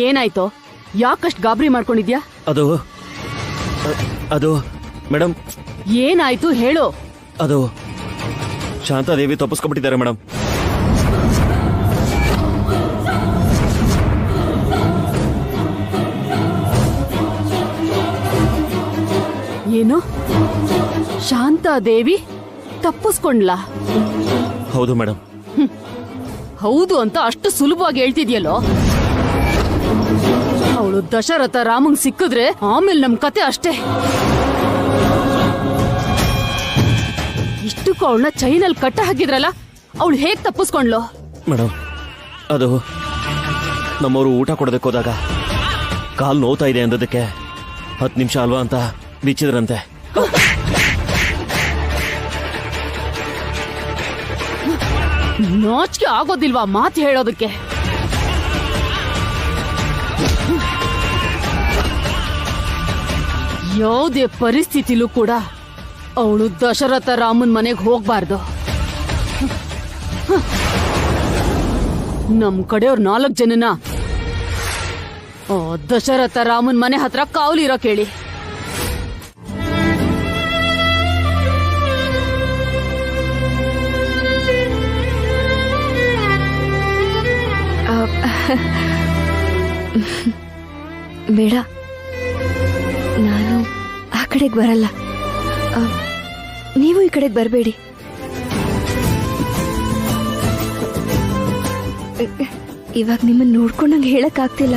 ಏನಾಯ್ತು? ಯಾಕಷ್ಟು ಗಾಬರಿ ಮಾಡ್ಕೊಂಡಿದ್ಯಾ? ಅದು ಮೇಡಮ್. ಏನಾಯ್ತು ಹೇಳು. ಅದು ಶಾಂತಾದೇವಿ ತಪ್ಪಿಸ್ಕೊಂಡ್ಬಿಟ್ಟಿದ್ದಾರೆ ಮೇಡಮ್. ಏನು? ಶಾಂತಾದೇವಿ ತಪ್ಪಿಸ್ಕೊಂಡ್ಲಾ? ಹೌದು ಮೇಡಮ್. ಹೌದು ಅಂತ ಅಷ್ಟು ಸುಲಭವಾಗಿ ಹೇಳ್ತಿದ್ಯಲ್ಲೋ. ಅವಳು ದಶರಥ ರಾಮಂಗ್ ಸಿಕ್ಕಿದ್ರೆ ಆಮೇಲೆ ನಮ್ ಕತೆ ಅಷ್ಟೇ. ಇಷ್ಟಕ್ಕೂ ಅವಳನ್ನ ಚೈನಲ್ಲಿ ಕಟ್ಟ ಹಾಕಿದ್ರಲ್ಲ, ಅವಳು ಹೇಗ್ ತಪ್ಪಿಸ್ಕೊಂಡ್ಲು? ಮೇಡಮ್, ಅದು ನಮ್ಮವರು ಊಟ ಕೊಡೋದಕ್ಕೆ ಹೋದಾಗ ಕಾಲು ನೋವ್ತಾ ಇದೆ ಅಂದದಕ್ಕೆ 10 ನಿಮಿಷ ಅಲ್ವಾ ಅಂತ ಬಿಚ್ಚಿದ್ರಂತೆ. ನಾಚಿಕೆ ಆಗೋದಿಲ್ವಾ ಮಾತು ಹೇಳೋದಕ್ಕೆ? ಯಾವುದೇ ಪರಿಸ್ಥಿತಿಲೂ ಕೂಡ ಅವಳು ದಶರಥ ರಾಮನ್ ಮನೆಗೆ ಹೋಗ್ಬಾರ್ದು. ನಮ್ ಕಡೆಯವ್ರ 4 ಜನನ ದಶರಥ ರಾಮನ್ ಮನೆ ಹತ್ರ ಕಾವಲಿರೋ ಕೇಳಿ. ಬೇಡ, ನಾನು ಆ ಕಡೆಗೆ ಬರಲ್ಲ. ನೀವು ಈ ಕಡೆಗೆ ಬರಬೇಡಿ. ಇವಾಗ ನಿಮ್ಮನ್ನ ನೋಡ್ಕೊಂಡಂಗೆ ಹೇಳಕ್ ಆಗ್ತಿಲ್ಲ.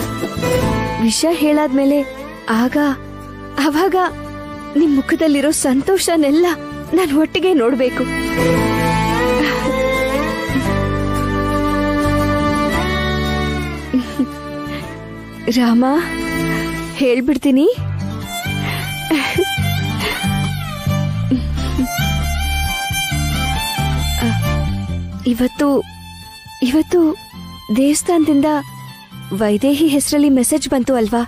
ವಿಷಯ ಹೇಳಾದ್ಮೇಲೆ ಆವಾಗ ನಿಮ್ ಮುಖದಲ್ಲಿರೋ ಸಂತೋಷನೆಲ್ಲ ನಾನು ಒಟ್ಟಿಗೆ ನೋಡ್ಬೇಕು. ರಾಮ, ಹೇಳ್ಬಿಡ್ತೀನಿ. ಇವತ್ತು ದೇವಸ್ಥಾನದಿಂದ ವೈದೇಹಿ ಹೆಸರಲ್ಲಿ ಮೆಸೇಜ್ ಬಂತು ಅಲ್ವಾ?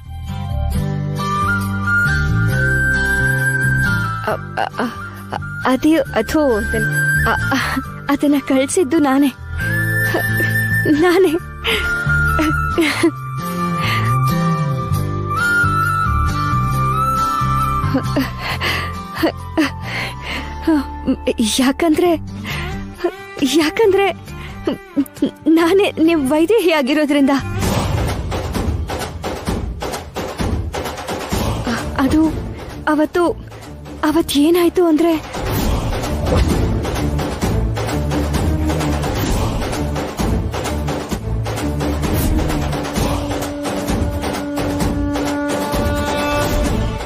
ಅದನ್ನ ಕಳಿಸಿದ್ದು ನಾನೇ. ಯಾಕಂದ್ರೆ ನಾನೇ ನಿಮ್ ವೈದೇಹಿ ಆಗಿರೋದ್ರಿಂದ. ಅದು ಅವತ್ತೇನಾಯ್ತು ಅಂದ್ರೆ,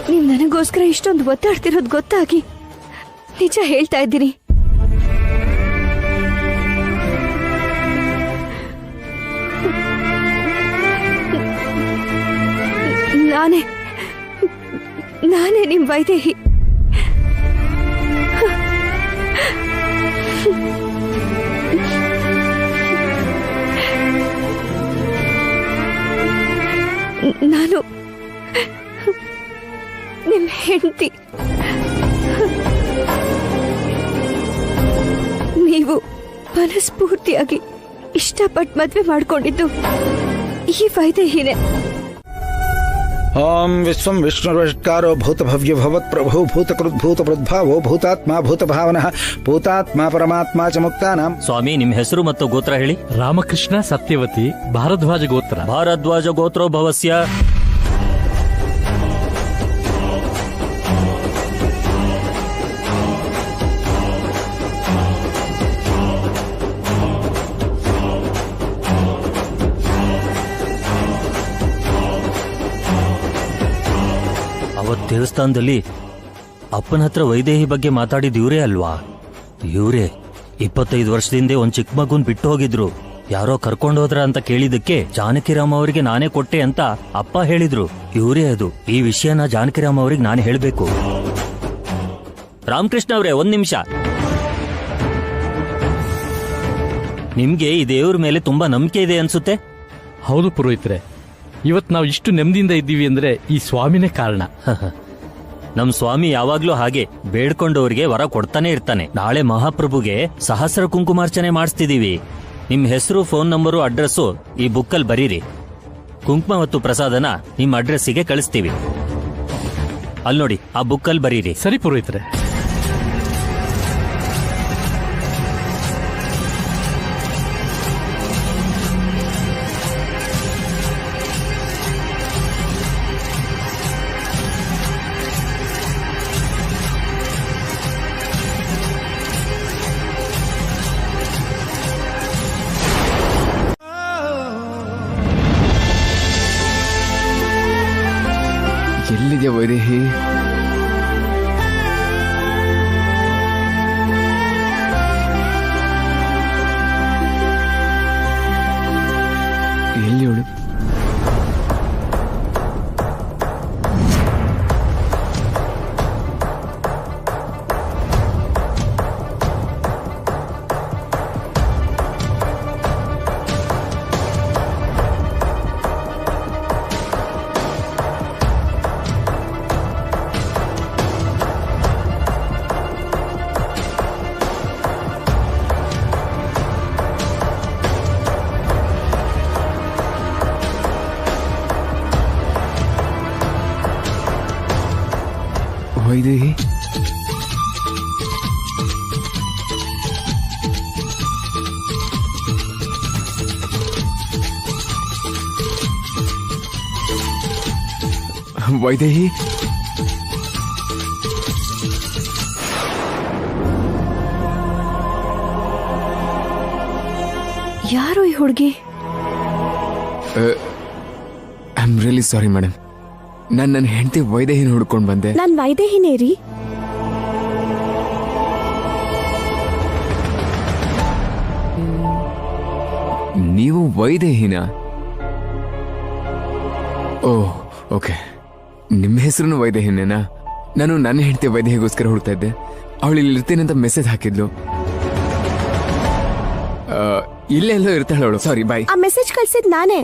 ನೀವ್ ನನಗೋಸ್ಕರ ಇಷ್ಟೊಂದು ಒತ್ತಾಡ್ತಿರೋದು ಗೊತ್ತಾಗಿ ನಿಜ ಹೇಳ್ತಾ ಇದ್ದೀನಿ. ನಾನೇ ನಿಮ್ ವೈದೇಹಿ. ನಾನು ನಿಮ್ ಹೆಂಡತಿ. ನೀವು ಮನಸ್ಫೂರ್ತಿಯಾಗಿ ಇಷ್ಟಪಟ್ಟು ಮದ್ವೆ ಮಾಡ್ಕೊಂಡಿದ್ದು ಈ ವೈದೇಹಿನೇ. ओम विश्वं विष्णुर्वषट्कारो भूतभव्य भवत्प्रभो भूतकृद्भूतप्रद्भावो भूतात्मा भूतभावनः भूतात्मा परमात्मा च मुक्तानां. ಸ್ವಾಮಿ, ನಿಮ್ಮ ಹೆಸರು ಮತ್ತು ಗೋತ್ರ ಹೇಳಿ. ರಾಮಕೃಷ್ಣ ಸತ್ಯವತಿ, ಭಾರದ್ವಾಜ ಗೋತ್ರ. ಭಾರದ್ವಾಜ ಗೋತ್ರೋ ಭವಸ್ಯ. ಅವತ್ ದೇವಸ್ಥಾನದಲ್ಲಿ ಅಪ್ಪನ ಹತ್ರ ವೈದೇಹಿ ಬಗ್ಗೆ ಮಾತಾಡಿದ ಇವರೇ ಅಲ್ವಾ? ಇವರೇ 25 ವರ್ಷದಿಂದ ಒಂದ್ ಚಿಕ್ಕ ಮಗುನ್ ಬಿಟ್ಟು ಹೋಗಿದ್ರು. ಯಾರೋ ಕರ್ಕೊಂಡೋದ್ರ ಅಂತ ಕೇಳಿದಕ್ಕೆ ಜಾನಕಿರಾಮ್ ಅವರಿಗೆ ನಾನೇ ಕೊಟ್ಟೆ ಅಂತ ಅಪ್ಪ ಹೇಳಿದ್ರು. ಇವರೇ ಅದು. ಈ ವಿಷಯನ ಜಾನಕಿರಾಮ್ ಅವ್ರಿಗೆ ನಾನು ಹೇಳ್ಬೇಕು. ರಾಮಕೃಷ್ಣ ಅವರೇ, 1 ನಿಮಿಷ. ನಿಮ್ಗೆ ಈ ದೇವ್ರ ಮೇಲೆ ತುಂಬಾ ನಂಬಿಕೆ ಇದೆ ಅನ್ಸುತ್ತೆ. ಹೌದು ಪುರೋಹಿತ್ರೆ, ಇವತ್ ನಾವು ಇಷ್ಟು ನೆಮ್ಮದಿಯಿಂದ ಇದ್ದೀವಿ ಅಂದ್ರೆ ಈ ಸ್ವಾಮಿನೇ ಕಾರಣ. ನಮ್ ಸ್ವಾಮಿ ಯಾವಾಗ್ಲೂ ಹಾಗೆ ಬೇಡ್ಕೊಂಡವ್ರಿಗೆ ವರ ಕೊಡ್ತಾನೆ ಇರ್ತಾನೆ. ನಾಳೆ ಮಹಾಪ್ರಭುಗೆ ಸಹಸ್ರ ಕುಂಕುಮಾರ್ಚನೆ ಮಾಡಿಸ್ತಿದೀವಿ. ನಿಮ್ ಹೆಸರು, ಫೋನ್ ನಂಬರು, ಅಡ್ರೆಸ್ಸು ಈ ಬುಕ್ಕಲ್ಲಿ ಬರೀರಿ. ಕುಂಕುಮ ಮತ್ತು ಪ್ರಸಾದನ ನಿಮ್ ಅಡ್ರೆಸ್ಸಿಗೆ ಕಳಿಸ್ತೀವಿ. ಅಲ್ಲಿ ನೋಡಿ, ಆ ಬುಕ್ಕಲ್ಲಿ ಬರೀರಿ. ಸರಿ ಪುರೋಹಿತರೆ. ಎಲ್ಲಿದೆ ವೈದೇಹಿ? ಎಲ್ಲಿ ಅವಳು? ವೈದೇಹಿ, ವೈದೇಹಿ, ಯಾರು ಈ ಹುಡುಗಿ? I am really sorry madam. ನನ್ನ ಹೆಂಡತಿ ವೈದೇಹಿನ ಹುಡ್ಕೊಂಡು ಬಂದೆ. ನಾನ್ ವೈದೇಹಿನೇ ರೀ. ನೀವು ವೈದೇಹಿನ? ಓಹ್, ಓಕೆ. ನಿಮ್ಮ ಹೆಸರು ವೈದೇಹಿನೇನಾ? ನಾನು ನನ್ನ ಹೆಂಡತಿ ವೈದೇಹಿಗೋಸ್ಕರ ಹುಡುಕ್ತಾ ಇದ್ದೆ. ಅವಳು ಇಲ್ಲಿ ಇರ್ತೀನಿ ಅಂತ ಮೆಸೇಜ್ ಹಾಕಿದ್ಲು. ಇಲ್ಲೆಲ್ಲೋ ಇರ್ತಾಳೆ ಅವಳು. ಸಾರಿ, ಬಾಯ್. ಆ ಮೆಸೇಜ್ ಕಳ್ಸಿದ್ ನಾನೇ.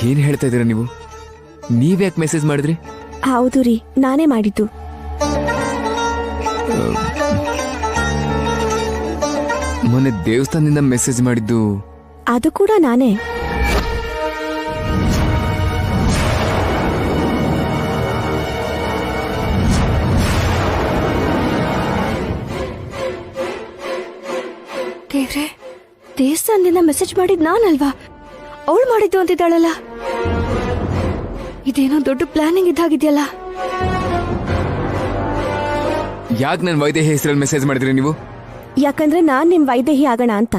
ಏನ್ ಹೇಳ್ತಾ ಇದೀರಾ ನೀವು? ನೀವ್ಯಾಕೆ ಮೆಸೇಜ್ ಮಾಡಿದ್ರಿ? ಹೌದು ರೀ, ನಾನೇ ಮಾಡಿದ್ದು. ಮೊನ್ನೆ ದೇವಸ್ಥಾನದಿಂದ ಮೆಸೇಜ್ ಮಾಡಿದ್ದು ಅದು ಕೂಡ ನಾನೇ. ದೇವ್ರೆ, ದೇವಸ್ಥಾನದಿಂದ ಮೆಸೇಜ್ ಮಾಡಿದ್ ನಾನಲ್ವಾ? ಅವಳು ಮಾಡಿದ್ದು ಅಂತಿದ್ದಾಳಲ್ಲ. ಇದೇನೋ ದೊಡ್ಡ ಪ್ಲಾನಿಂಗ್ ಇದ್ದಾಗಿದೆಯಲ್ಲ. ಯಾಕೆ ನನ್ನ ವೈದೇಹಿ ಹೆಸರಲ್ಲಿ ಮೆಸೇಜ್ ಮಾಡಿದ್ರಿ ನೀವು? ಯಾಕಂದ್ರೆ ನಾನ್ ನಿಮ್ ವೈದೇಹಿ ಆಗೋಣ ಅಂತ.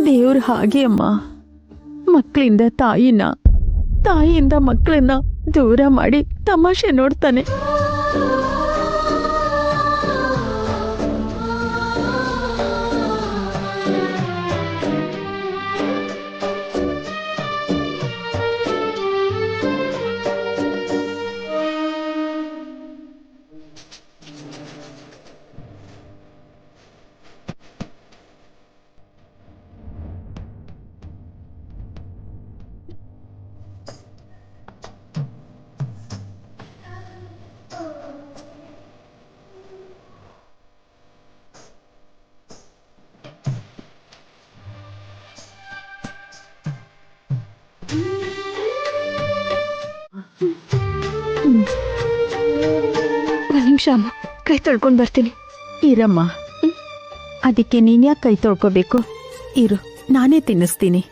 ದೇವ್ರು ಹಾಗೆ ಅಮ್ಮ, ಮಕ್ಕಳಿಂದ ತಾಯಿನ, ತಾಯಿಯಿಂದ ಮಕ್ಕಳನ್ನ ದೂರ ಮಾಡಿ ತಮಾಷೆ ನೋಡ್ತಾನೆ. ಒಂದ್ ನಿಮಿಷ ಅಮ್ಮ, ಕೈ ತೊಳ್ಕೊಂಡ್ ಬರ್ತೀನಿ. ಇರಮ್ಮ, ಅದಕ್ಕೆ ನೀನ್ಯಾಕೆ ಕೈ ತೊಳ್ಕೋಬೇಕು? ಇರು, ನಾನೇ ತಿನ್ನಿಸ್ತೀನಿ.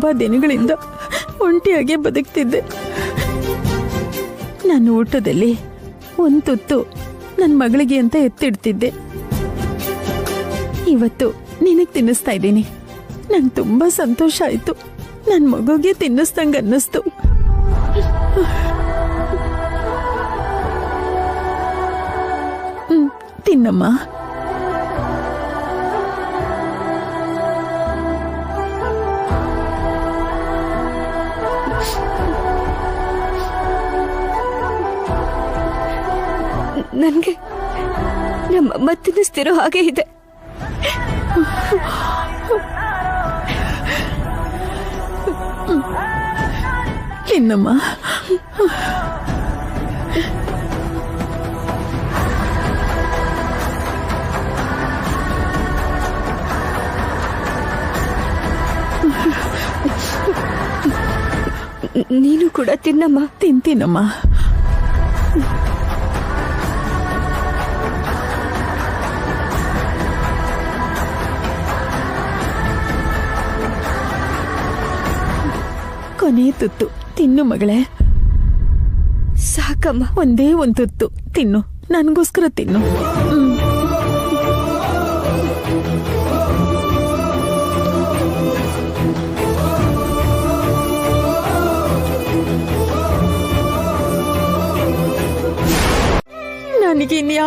ತುಂಬಾ ದಿನಗಳಿಂದ ಒಂಟಿಯಾಗೆ ಬದುಕ್ತಿದ್ದೆ. ನಾನು ಊಟದಲ್ಲಿ ಒಂದು ತುತ್ತು ನನ್ನ ಮಗಳಿಗೆ ಅಂತ ಎತ್ತಿಡ್ತಿದ್ದೆ. ಇವತ್ತು ನಿನಗೆ ತಿನ್ನಿಸ್ತಾ ಇದ್ದೀನಿ. ನಂಗೆ ತುಂಬಾ ಸಂತೋಷ ಆಯ್ತು. ನನ್ನ ಮಗುಗೆ ತಿನ್ನಿಸ್ದಂಗೆ ಅನ್ನಿಸ್ತು. ತಿನ್ನಮ್ಮ. ನನ್ಗೆ ನಮ್ಮಮ್ಮ ತಿನ್ನಿಸ್ತಿರೋ ಹಾಗೆ ಇದೆ. ತಿನ್ನಮ್ಮ. ನೀನು ಕೂಡ ತಿನ್ನಮ್ಮ. ತಿಂತೀನಮ್ಮ. ಕೊನೆ ತುತ್ತು ತಿನ್ನು ಮಗಳೇ. ಸಾಕಮ್ಮ. ಒಂದೇ ಒಂದು ತುತ್ತು ತಿನ್ನು, ನನಗೋಸ್ಕರ ತಿನ್ನು. ನನಗಿನ್ಯಾ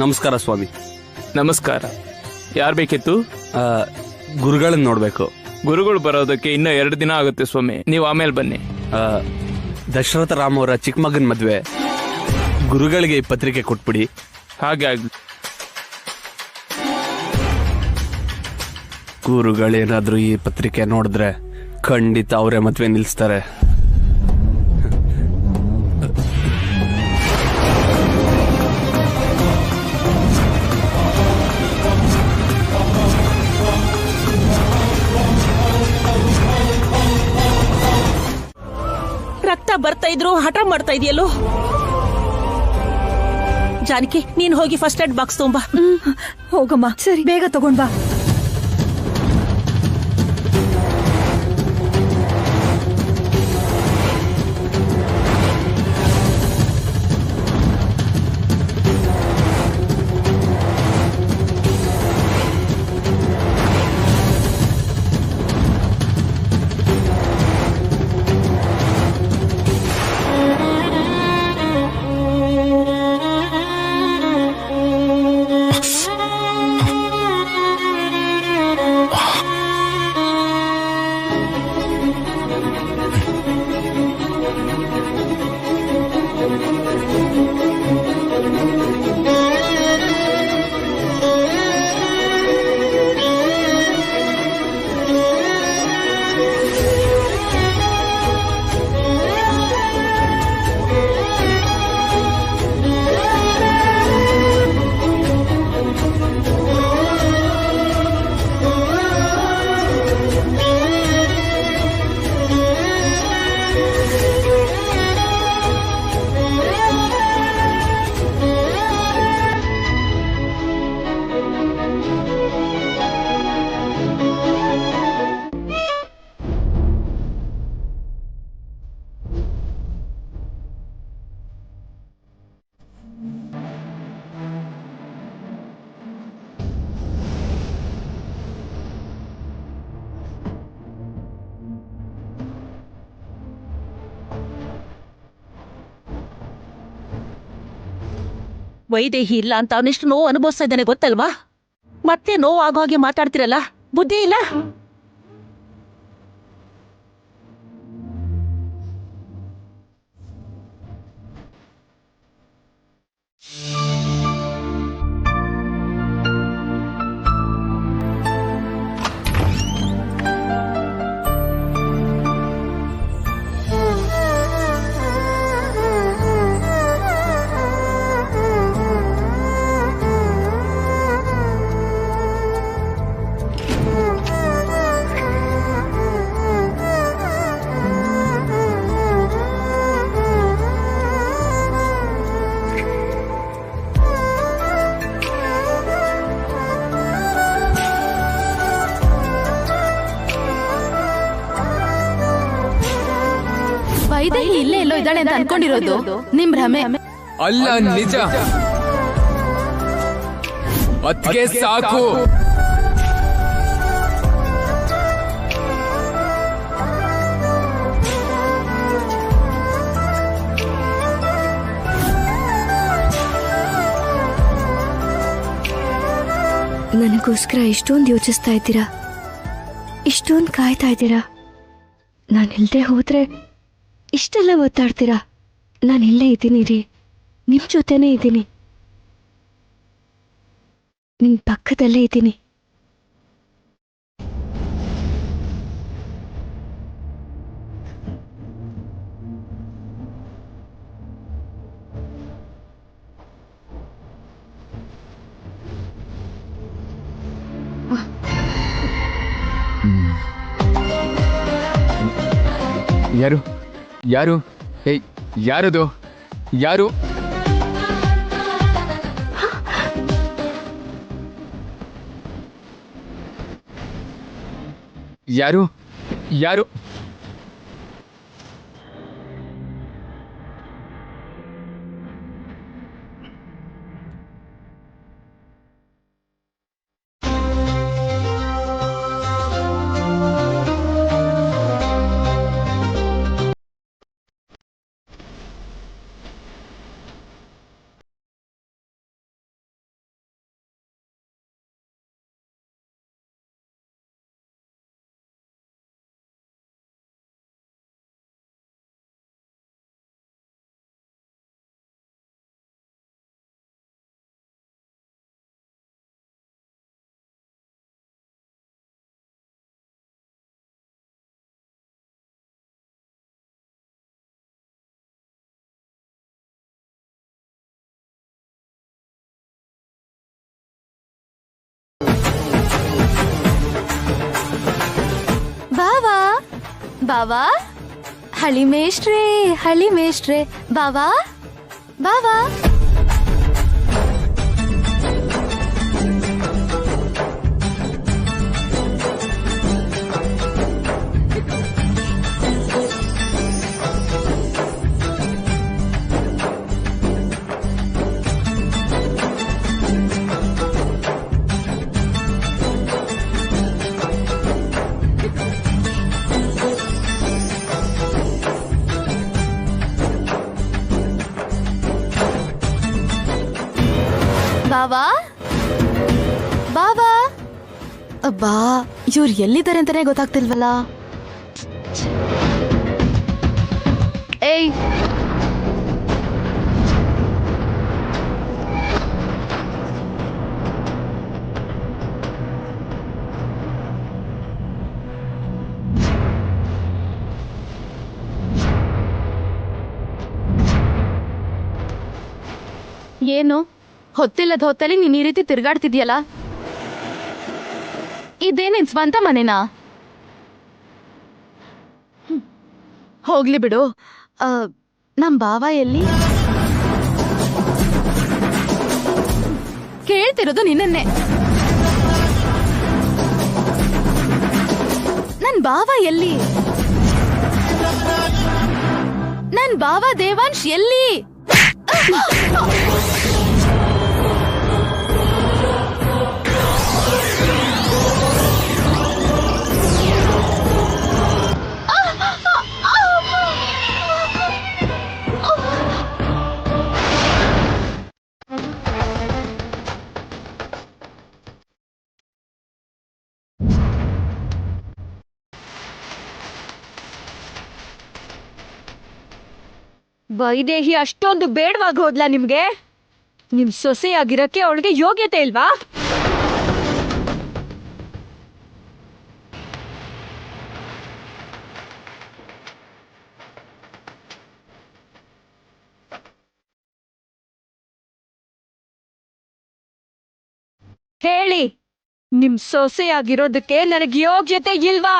ನಮಸ್ಕಾರ ಸ್ವಾಮಿ. ನಮಸ್ಕಾರ. ಯಾರು ಬೇಕಿತ್ತು? ಗುರುಗಳನ್ನ ನೋಡ್ಬೇಕು. ಗುರುಗಳು ಬರೋದಕ್ಕೆ ಇನ್ನೂ 2 ದಿನ ಆಗುತ್ತೆ ಸ್ವಾಮಿ, ನೀವು ಆಮೇಲೆ ಬನ್ನಿ. ದಶರಥ ರಾಮ್ ಅವರ ಚಿಕ್ಕ ಮಗನ ಮದ್ವೆ, ಗುರುಗಳಿಗೆ ಈ ಪತ್ರಿಕೆ ಕೊಟ್ಬಿಡಿ. ಹಾಗೆ ಆಗ್ಲಿ. ಗುರುಗಳೇನಾದ್ರೂ ಈ ಪತ್ರಿಕೆ ನೋಡಿದ್ರೆ ಖಂಡಿತ ಅವರೇ ಮದ್ವೆ ನಿಲ್ಲಿಸ್ತಾರೆ. ರಕ್ತ ಬರ್ತಾ ಇದ್ರು ಹಠ ಮಾಡ್ತಾ ಇದೆಯಲ್ಲೋ. ಜಾನಕಿ, ನೀನ್ ಹೋಗಿ ಫಸ್ಟ್ ಏಡ್ ಬಾಕ್ಸ್ ತಗೊಂಬಾ. ಹೋಗಮ್ಮ. ಸರಿ, ಬೇಗ ತಗೊಂಡ್ ಬಾ. ವೈದೇಹಿ ಇಲ್ಲ ಅಂತ ಅವನೆಷ್ಟು ನೋವು ಅನುಭವಿಸ್ತಾ ಇದ್ದಾನೆ ಗೊತ್ತಲ್ವಾ? ಮತ್ತೆ ನೋವು ಆಗೋ ಹಾಗೆ ಮಾತಾಡ್ತಿರಲ್ಲ, ಬುದ್ಧಿ ಇಲ್ಲ? ವೈದೇಹಿ ಇಲ್ಲೇ ಎಲ್ಲೋ ಇದ್ದಾಳೆ ಅಂತ ಅನ್ಕೊಂಡಿರೋದು ನಿಮ್ ಭ್ರಮೆ. ಅಲ್ಲ, ನಿಜ. ಅದ್ಕೆ ಸಾಕು. ನನಗೋಸ್ಕರ ಇಷ್ಟೊಂದು ಯೋಚಿಸ್ತಾ ಇದ್ದೀರಾ, ಇಷ್ಟೊಂದು ಕಾಯ್ತಾ ಇದ್ದೀರಾ. ನಾನಿಲ್ದೆ ಹೋದ್ರೆ ಇಷ್ಟೆಲ್ಲ ಒತ್ತಾಡ್ತೀರಾ. ನಾನಿಲ್ಲೇ ಇದ್ದೀನಿ ರೀ, ನಿಮ್ ಜೊತೆನೇ ಇದ್ದೀನಿ, ನಿಮ್ ಪಕ್ಕದಲ್ಲೇ ಇದ್ದೀನಿ. ಯಾರು ಯಾರು ಏಯ್, ಯಾರದು? ಯಾರು? ಯಾರು? ಯಾರು? ಬಾವಾ ಬಾವಾ, ಹಳಿ ಮೇಷ್ಟ್ರೇ, ಹಳಿ ಮೇಷ್ಟ್ರೇ, ಬಾವಾ ಬಾವಾ. ಬಾವಾ ಬಾವಾ. ಅಬ್ಬಾ, ಇವ್ರು ಎಲ್ಲಿದ್ದಾರೆ ಅಂತಾನೆ ಗೊತ್ತಾಗ್ತಿಲ್ವಲ್ಲ. ಏಯ್, ಏನು ಹೊತ್ತಿಲ್ಲದ ಹೊತ್ತಲ್ಲಿ ನೀನ್ ಈ ರೀತಿ ತಿರ್ಗಾಡ್ತಿದ್ಯಲ್ಲ, ಇದೇನಿನ್ ಸ್ವಂತ ಮನೆನಾ? ಹೋಗ್ಲಿ ಬಿಡು. ನಮ್ ಬಾವ ಎಲ್ಲಿ? ಕೇಳ್ತಿರೋದು ನಿನ್ನನ್ನೇ. ನನ್ ಬಾವ ಎಲ್ಲಿ? ನನ್ ಬಾವ ದೇವಾಂಶ್ ಎಲ್ಲಿ? ವೈದೇಹಿ ಅಷ್ಟೊಂದು ಬೇಡವಾಗಿ ಹೋದ್ಲಾ ನಿಮ್ಗೆ? ನಿಮ್ ಸೊಸೆಯಾಗಿರಕ್ಕೆ ಅವಳಿಗೆ ಯೋಗ್ಯತೆ ಇಲ್ವಾ? ಹೇಳಿ, ನಿಮ್ ಸೊಸೆಯಾಗಿರೋದಕ್ಕೆ ನನಗೆ ಯೋಗ್ಯತೆ ಇಲ್ವಾ?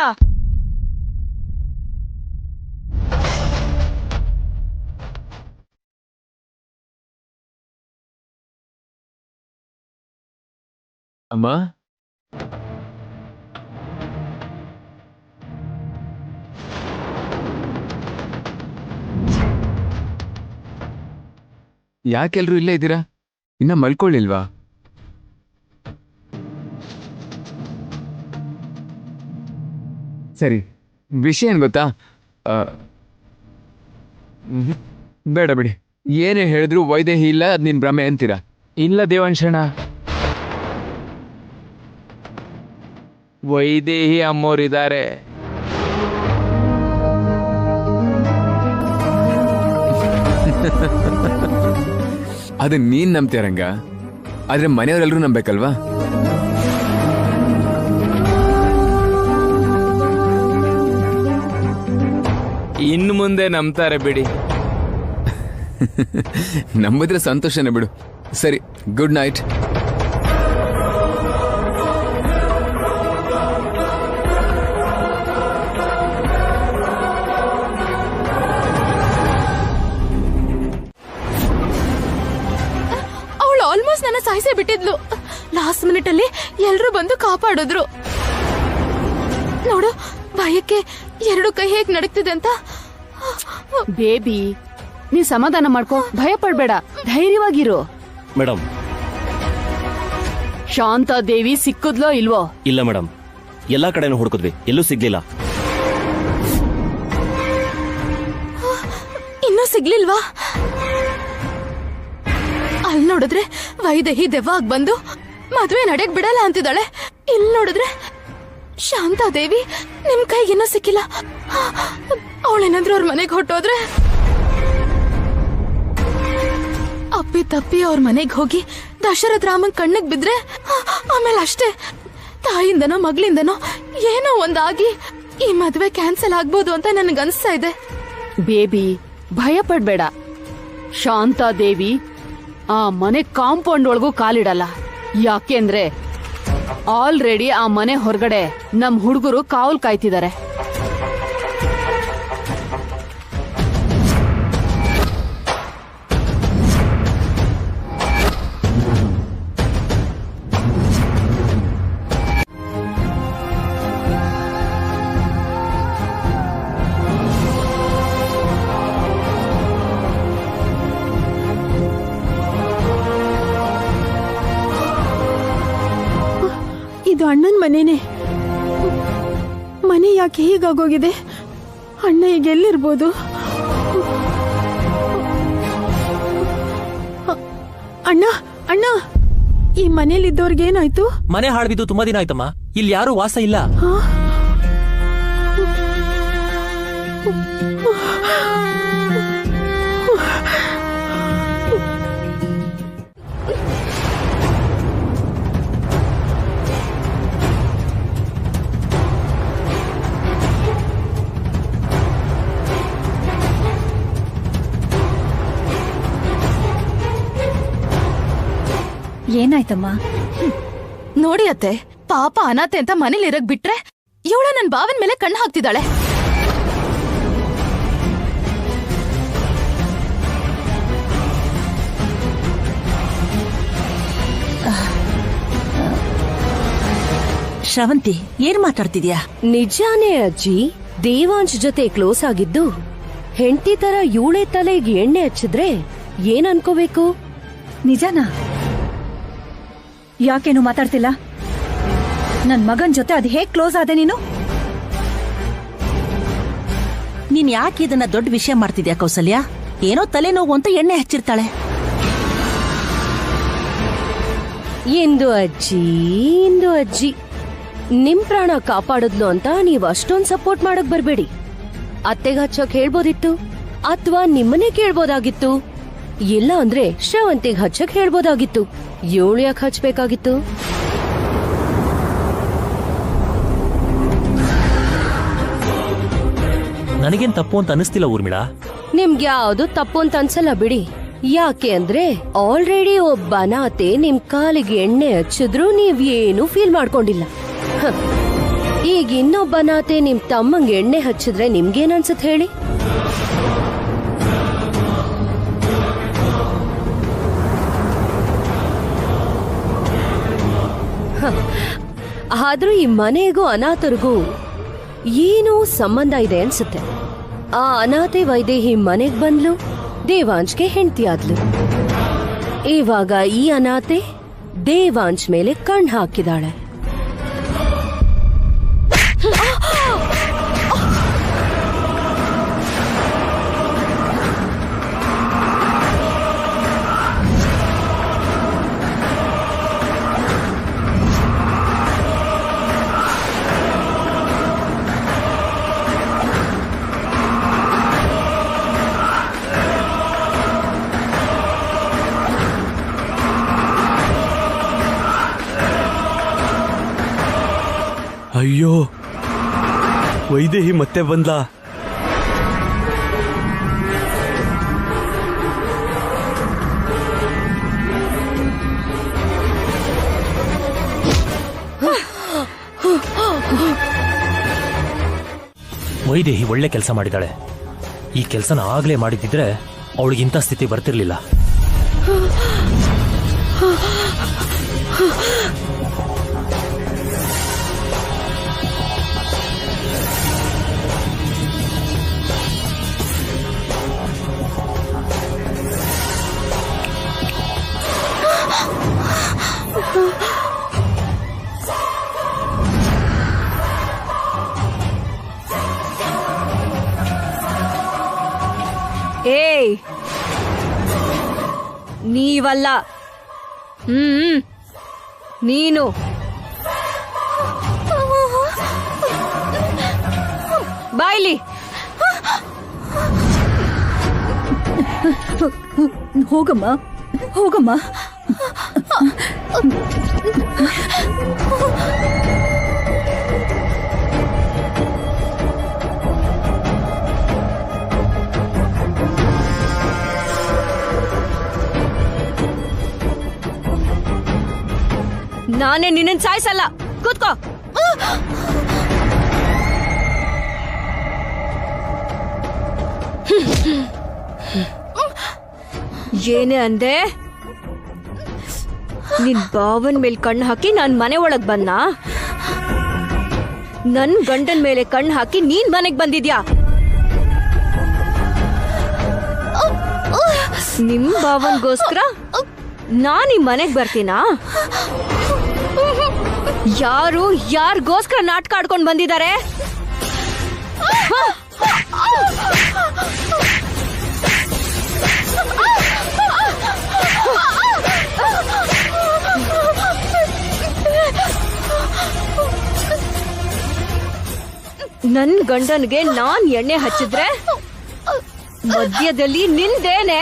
ಅಮ್ಮ, ಯಾಕೆಲ್ರು ಇಲ್ಲೇ ಇದ್ದೀರಾ? ಇನ್ನ ಮಲ್ಕೊಳ್ಳಿಲ್ವಾ? ಸರಿ, ವಿಷಯ ಏನ್ ಗೊತ್ತಾ? ಬೇಡ ಬಿಡಿ, ಏನೇ ಹೇಳಿದ್ರು ವೈದೇಹಿ ಇಲ್ಲ, ಅದ್ ನಿನ್ ಭ್ರಮೆ ಅಂತೀರಾ. ಇಲ್ಲ ದೇವಂಶಣ, ವೈದೇಹಿ ಅಮ್ಮೋರಿದ್ದಾರೆ. ಅದನ್ನ ನೀನ್ ನಂಬ್ತೀಯ ರಂಗ, ಆದ್ರೆ ಮನೆಯವರೆಲ್ಲರೂ ನಂಬೇಕಲ್ವಾ? ಇನ್ನು ಮುಂದೆ ನಂಬ್ತಾರೆ ಬಿಡಿ. ನಂಬಿದ್ರೆ ಸಂತೋಷನೇ ಬಿಡು. ಸರಿ, ಗುಡ್ ನೈಟ್. ಅವಳು ಆಲ್ಮೋಸ್ಟ್ ನನ್ನ ಸಾಯಿಸೇ ಬಿಟ್ಟಿದ್ಲು. ಲಾಸ್ಟ್ ಮಿನಿಟ್ ಅಲ್ಲಿ ಎಲ್ರು ಬಂದು ಕಾಪಾಡಿದ್ರು. ನೋಡು, ಭಯಕ್ಕೆ ಎರಡು ಕೈ ಹೇಗ್ ನಡಕ್ತಿದೆ ಅಂತ. ಬೇಬಿ, ನೀವ್ ಸಮಾಧಾನ ಮಾಡ್ಕೋ, ಭಯ ಪಡ್ಬೇಡ, ಧೈರ್ಯವಾಗಿರು. ಮೇಡಮ್, ಶಾಂತಾದೇವಿ ಸಿಕ್ಕದ್ಲೋ ಇಲ್ವೋ? ಇಲ್ಲ ಮೇಡಮ್, ಎಲ್ಲಾ ಕಡೆನೂ ಹುಡುಕಿದ್ವಿ, ಎಲ್ಲೂ ಸಿಗ್ಲಿಲ್ಲ. ಇನ್ನೂ ಸಿಗ್ಲಿಲ್ವಾ? ಅಲ್ಲಿ ನೋಡಿದ್ರೆ ವೈದೇಹಿ ದೆವ್ವಾಗ ಬಂದು ಮದ್ವೆ ನಡೆಯಕ್ ಬಿಡಲ್ಲ ಅಂತಿದ್ದಾಳೆ. ಇಲ್ಲಿ ನೋಡಿದ್ರೆ ಶಾಂತಾದೇವಿ ನಿಮ್ ಕೈಗಿನ್ನೂ ಸಿಕ್ಕಿಲ್ಲ. ಅವಳೇನಾದ್ರೂ ಅವ್ರ ಮನೆಗೆ ಹೊಟ್ಟೋದ್ರೆ ಅಪ್ಪಿ ತಪ್ಪಿ ಅವ್ರ ಮನೆಗೆ ಹೋಗಿ ದಶರಥ ರಾಮನ್ ಕಣ್ಣಿಗೆ ಬಿದ್ರೆ ಆಮೇಲೆ ಅಷ್ಟೇ, ತಾಯಿಂದನೋ ಮಗಳಿಂದನೋ ಏನೋ ಒಂದಾಗಿ ಈ ಮದ್ವೆ ಕ್ಯಾನ್ಸಲ್ ಆಗ್ಬೋದು ಅಂತ ನನ್ಗನ್ಸ್ತಾ ಇದೆ. ಬೇಬಿ, ಭಯ ಪಡ್ಬೇಡ. ಶಾಂತಾದೇವಿ ಆ ಮನೆ ಕಾಂಪೌಂಡ್ ಒಳಗೂ ಕಾಲಿಡಲ್ಲ. ಯಾಕೆಂದ್ರೆ ಆಲ್ರೆಡಿ ಆ ಮನೆ ಹೊರಗಡೆ ನಮ್ ಹುಡುಗರು ಕಾವಲ್ ಕಾಯ್ತಿದ್ದಾರೆ. ಇದು ಅಣ್ಣನ ಮನೇನೆ. ಮನೆ ಯಾಕೆ ಹೀಗಾಗೋಗಿದೆ? ಅಣ್ಣ ಈಗ ಎಲ್ಲಿರ್ಬೋದು? ಅಣ್ಣ, ಅಣ್ಣ, ಈ ಮನೇಲಿದ್ದವ್ರಿಗೆ ಏನಾಯ್ತು? ಮನೆ ಹಾಳ್ಬಿದ್ದು ತುಂಬಾ ದಿನ ಆಯ್ತಮ್ಮ, ಇಲ್ಲಿ ಯಾರು ವಾಸ ಇಲ್ಲ. ಏನಾಯ್ತಮ್ಮ? ನೋಡಿ ಅತ್ತೆ, ಪಾಪ ಅನಾಥೆ ಅಂತ ಮನೇಲಿ ಇರಕ್ ಬಿಟ್ರೆ ಇವಳ ನನ್ ಬಾವನ್ ಮೇಲೆ ಕಣ್ಣು ಹಾಕ್ತಿದ್ದಾಳೆ. ಶ್ರವಂತಿ, ಏನ್ ಮಾತಾಡ್ತಿದ್ಯಾ? ನಿಜಾನೇ ಅಜ್ಜಿ, ದೇವಾಂಶ್ ಜೊತೆ ಕ್ಲೋಸ್ ಆಗಿದ್ದು ಹೆಂಡತಿ ತರ ಇವಳೆ ತಲೆಗೆ ಎಣ್ಣೆ ಹಚ್ಚಿದ್ರೆ ಏನ್ ಅನ್ಕೋಬೇಕು? ನಿಜಾನಾ? ಯಾಕೇನು ಮಾತಾಡ್ತಿಲ್ಲ? ನನ್ ಮಗನ್ ಜೊತೆ ಅದ್ ಹೇಗ್ ಕ್ಲೋಸ್ ಆದೆ ನೀನು? ನೀನ್ ಯಾಕೆ ಇದನ್ನ ದೊಡ್ಡ ವಿಷಯ ಮಾಡ್ತಿದ್ಯಾ ಕೌಸಲ್ಯ? ಏನೋ ತಲೆನೋವು ಅಂತ ಎಣ್ಣೆ ಹಚ್ಚಿರ್ತಾಳೆ. ಎಂದು ಅಜ್ಜಿ ನಿಮ್ ಪ್ರಾಣ ಕಾಪಾಡಿದ್ಲು ಅಂತ ನೀವ್ ಅಷ್ಟೊಂದ್ ಸಪೋರ್ಟ್ ಮಾಡಕ್ ಬರ್ಬೇಡಿ. ಅತ್ತೆಗೆ ಹಚ್ಚೋಕ್ ಹೇಳ್ಬೋದಿತ್ತು. ಅಥವಾ ನಿಮ್ಮನ್ನೇ ಕೇಳ್ಬೋದಾಗಿತ್ತು. ಇಲ್ಲ ಅಂದ್ರೆ ಶ್ರವಂತಿಗ್ ಹಚ್ಚಕ್ ಹೇಳ್ಬೋದಾಗಿತ್ತು. ಇವಳು ಯಾಕೆ ಹಚ್ಬೇಕಾಗಿತ್ತು? ನನಗೇನ್ ತಪ್ಪು ಅಂತ ಅನಿಸ್ತಿಲ್ಲ ಊರ್ಮಿಳಾ. ನಿಮ್ಗೆ ಯಾವ್ದು ತಪ್ಪು ಅಂತ ಅನ್ಸಲ್ಲ ಬಿಡಿ. ಯಾಕೆ ಅಂದ್ರೆ ಆಲ್ರೆಡಿ ಒಬ್ಬ ಅನಾಥೆ ನಿಮ್ ಕಾಲಿಗೆ ಎಣ್ಣೆ ಹಚ್ಚಿದ್ರು ನೀವ್ ಏನು ಫೀಲ್ ಮಾಡ್ಕೊಂಡಿಲ್ಲ. ಈಗ ಇನ್ನೊಬ್ಬ ಅನಾಥೆ ನಿಮ್ ತಮ್ಮಂಗೆ ಎಣ್ಣೆ ಹಚ್ಚಿದ್ರೆ ನಿಮ್ಗೇನ್ ಅನ್ಸತ್ ಹೇಳಿ? ಆದ್ರೂ ಈ ಮನೆಗೂ ಅನಾಥರಿಗೂ ಏನೋ ಸಂಬಂಧ ಇದೆ ಅನ್ಸುತ್ತೆ. ಆ ಅನಾಥೆ ವೈದೇಹಿ ಮನೆಗ್ ಬಂದ್ಲು, ದೇವಾಂಶ್ಗೆ ಹೆಂಡತಿ ಆದ್ಲು. ಇವಾಗ ಈ ಅನಾಥೆ ದೇವಾಂಶ್ ಮೇಲೆ ಕಣ್ ಹಾಕಿದಾಳೆ. ಅಯ್ಯೋ, ವೈದೇಹಿ ಮತ್ತೆ ಬಂದ್ಲಾ? ವೈದೇಹಿ ಒಳ್ಳೆ ಕೆಲಸ ಮಾಡಿದಾಳೆ. ಈ ಕೆಲಸನ ಆಗ್ಲೇ ಮಾಡಿದ್ರೆ ಅವಳಿಗಿಂತ ಸ್ಥಿತಿ ಬರ್ತಿರ್ಲಿಲ್ಲ. ಏಯ್, ನೀವಲ್ಲ, ನೀನು. ಬಾಯ್ಲಿ. ಹೋಗಮ್ಮ, ಹೋಗಮ್ಮ. ನಾನೇ ನಿನ್ನ ಸಾಯಿಸಲ್ಲ, ಕೂತ್ಕೋ. ಏನೇ ಅಂದೆ? ನಿನ್ ಬಾವನ್ ಮೇಲ್ ಕಣ್ಣು ಹಾಕಿ ನಾನ್ ಮನೆ ಒಳಗ್ ಬಂದ? ನನ್ ಗಂಡನ್ ಮೇಲೆ ಕಣ್ಣು ಹಾಕಿ ನೀನ್ ಮನೆಗ್ ಬಂದಿದ್ಯಾ? ನಿಮ್ ಬಾವನ್ಗೋಸ್ಕರ ನಾನ್ ಈ ಮನೆಗ್ ಬರ್ತೀನಾ? ಯಾರು ಯಾರಿಗೋಸ್ಕರ ನಾಟಕ ಆಡ್ಕೊಂಡ್ ಬಂದಿದ್ದಾರೆ? ನನ್ ಗಂಡನ್ಗೆ ನಾನ್ ಎಣ್ಣೆ ಹಚ್ಚಿದ್ರೆ ಮಧ್ಯದಲ್ಲಿ ನಿಂದೇನೆ?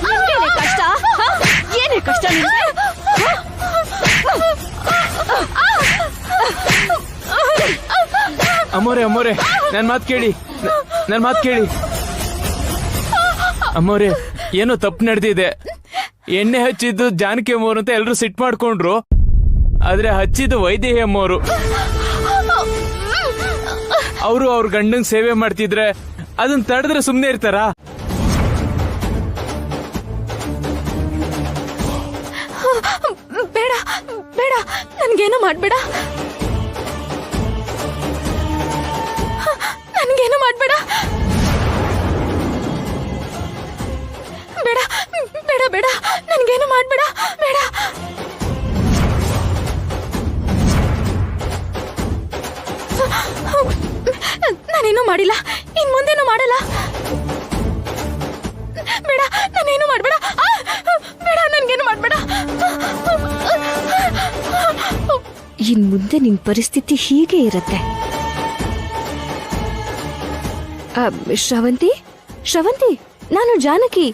ನಿಮ್ಗೇನೆ ಕಷ್ಟ? ಏನೇ ಕಷ್ಟ ನಿಮ್ಗೆ? ಅಮ್ಮೋರೆ ನನ್ ಮಾತ್ ಕೇಳಿ, ನನ್ ಮಾತ್ ಕೇಳಿ. ಅಮ್ಮೋರೆ, ಏನೋ ತಪ್ಪು ನಡೆದಿದೆ. ಎಣ್ಣೆ ಹಚ್ಚಿದ್ದು ಜಾನಕಿ ಅಮ್ಮವ್ರು ಅಂತ ಎಲ್ರು ಸಿಟ್ ಮಾಡ್ಕೊಂಡ್ರು, ಆದ್ರೆ ಹಚ್ಚಿದ್ದು ವೈದೇಹಿ ಅಮ್ಮವ್ರು. ಅವರು ಅವ್ರ ಗಂಡಂಗ್ ಸೇವೆ ಮಾಡ್ತಿದ್ರೆ ಅದನ್ನ ತಡೆದ್ರೆ ಸುಮ್ನೆ ಇರ್ತಾರ? ಬೇಡ ಬೇಡ, ನನ್ಗೇನು ಮಾಡ್ಬೇಡ, ನನ್ಗೇನು ಮಾಡ್ಬೇಡ. ಬೇಡ ಬೇಡ ಬೇಡ, ನನ್ಗೇನು ಮಾಡ್ಬೇಡ, ಬೇಡ. ನಾನೇನು ಮಾಡಿಲ್ಲ, ಇನ್ ಮುಂದೇನು ಮಾಡಲ್ಲ. ಬೇಡ, ನಾನೇನು ಮಾಡ್ಬೇಡ, ಬೇಡ, ನನ್ಗೇನು ಮಾಡ್ಬೇಡ. ಇನ್ ಮುಂದೆ ನಿನ್ ಪರಿಸ್ಥಿತಿ ಹೀಗೆ ಇರತ್ತೆ. ಶ್ರವಂತಿ, ಶ್ರವಂತಿ, ನಾನು ಜಾನಕಿ.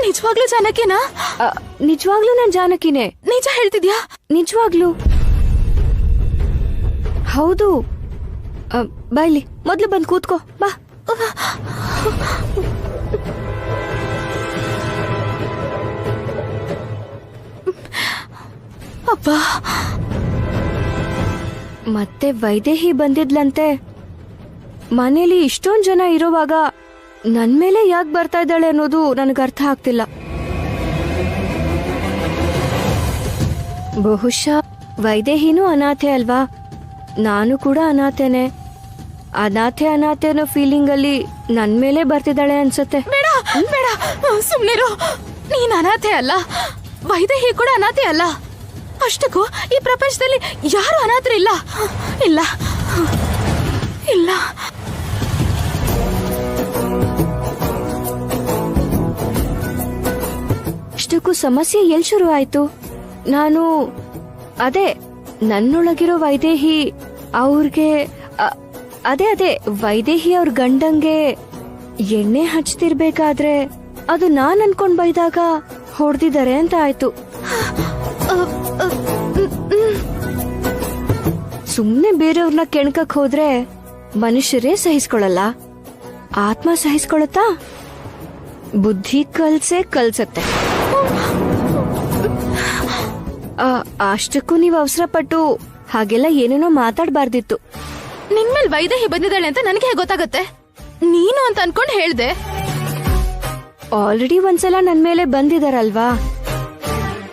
ನಿಜವಾಗ್ಲೂ ಜಾನಕಿನಾ? ನಿಜವಾಗ್ಲೂ ನಾನ್ ಜಾನಕಿನೇ. ನಿಜ ಹೇಳ್ತಿದ್ಯಾ? ನಿಜವಾಗ್ಲೂ ಹೌದು. ಬಾಯ್ಲಿ, ಮೊದ್ಲು ಬಂದು ಕೂತ್ಕೋ ಬಾ. ಅಪ್ಪ, ಮತ್ತೆ ವೈದೇಹಿ ಬಂದಿದ್ಲಂತೆ. ಮನೇಲಿ ಇಷ್ಟೊಂದ್ ಜನ ಇರುವಾಗ ನನ್ ಮೇಲೆ ಯಾಕೆ ಬರ್ತಾ ಇದ್ದಾಳೆ ಅನ್ನೋದು ನನಗೆ ಅರ್ಥ ಆಗ್ತಿಲ್ಲ. ಬಹುಶಃ ವೈದೇಹಿನೂ ಅನಾಥೆ ಅಲ್ವಾ? ನಾನು ಕೂಡ ಅನಾಥೆನೆ. ಅನಾಥೆ ಅನ್ನೋ ಫೀಲಿಂಗ್ ಅಲ್ಲಿ ನನ್ ಮೇಲೆ ಬರ್ತಿದ್ದಾಳೆ ಅನ್ಸುತ್ತೆ. ಬೇಡ ಬೇಡ, ಸುಮ್ನಿರು. ನೀನ್ ಅನಾಥೆ ಅಲ್ಲ, ವೈದೇಹಿ ಕೂಡ ಅನಾಥೆ ಅಲ್ಲ. ಅಷ್ಟಕ್ಕೂ ಈ ಪ್ರಪಂಚದಲ್ಲಿ ಯಾರು ಅನಾಥರಿಲ್ಲ. ಇಲ್ಲ ಇಲ್ಲ. ಅಷ್ಟಕ್ಕೂ ಸಮಸ್ಯೆ ಎಲ್ ಶುರು ಆಯ್ತು? ನಾನು ಅದೇ ನನ್ನೊಳಗಿರೋ ವೈದೇಹಿ ಅವ್ರಿಗೆ ಅದೇ ವೈದೇಹಿ ಅವ್ರ ಗಂಡಂಗೆ ಎಣ್ಣೆ ಹಚ್ತಿರ್ಬೇಕಾದ್ರೆ ಅದು ನಾನ್ ಅನ್ಕೊಂಡ್ ಬೈದಾಗ ಹೊಡೆದಿದ್ದಾರೆ ಅಂತ ಆಯ್ತು. ಸುಮ್ನೆ ಬೇರೆಯವ್ರನ್ನ ಕೆಣಕಕ್ ಹೋದ್ರೆ ಮನುಷ್ಯರೇ ಸಹಿಸ್ಕೊಳಲ್ಲ, ಆತ್ಮ ಸಹಿಸ್ಕೊಳತ್ತಾ? ಬುದ್ಧಿ ಕಲ್ಸತ್ತೆ. ಅಷ್ಟಕ್ಕೂ ನೀವು ಅವಸರ ಪಟ್ಟು ಹಾಗೆಲ್ಲ ಏನೇನೋ ಮಾತಾಡ್ಬಾರ್ದಿತ್ತು. ನಿನ್ಮೇಲ್ ವೈದೇಹಿ ಬಂದಿದ್ದಾಳೆ ಅಂತ ನನಗೆ ಹೇಗೆ ಗೊತ್ತಾಗತ್ತೆ? ನೀನು ಅಂತ ಅನ್ಕೊಂಡ್ ಹೇಳ್ದೆ. ಆಲ್ರೆಡಿ ಒಂದ್ಸಲ ನನ್ ಮೇಲೆ ಬಂದಿದಾರಲ್ವಾ?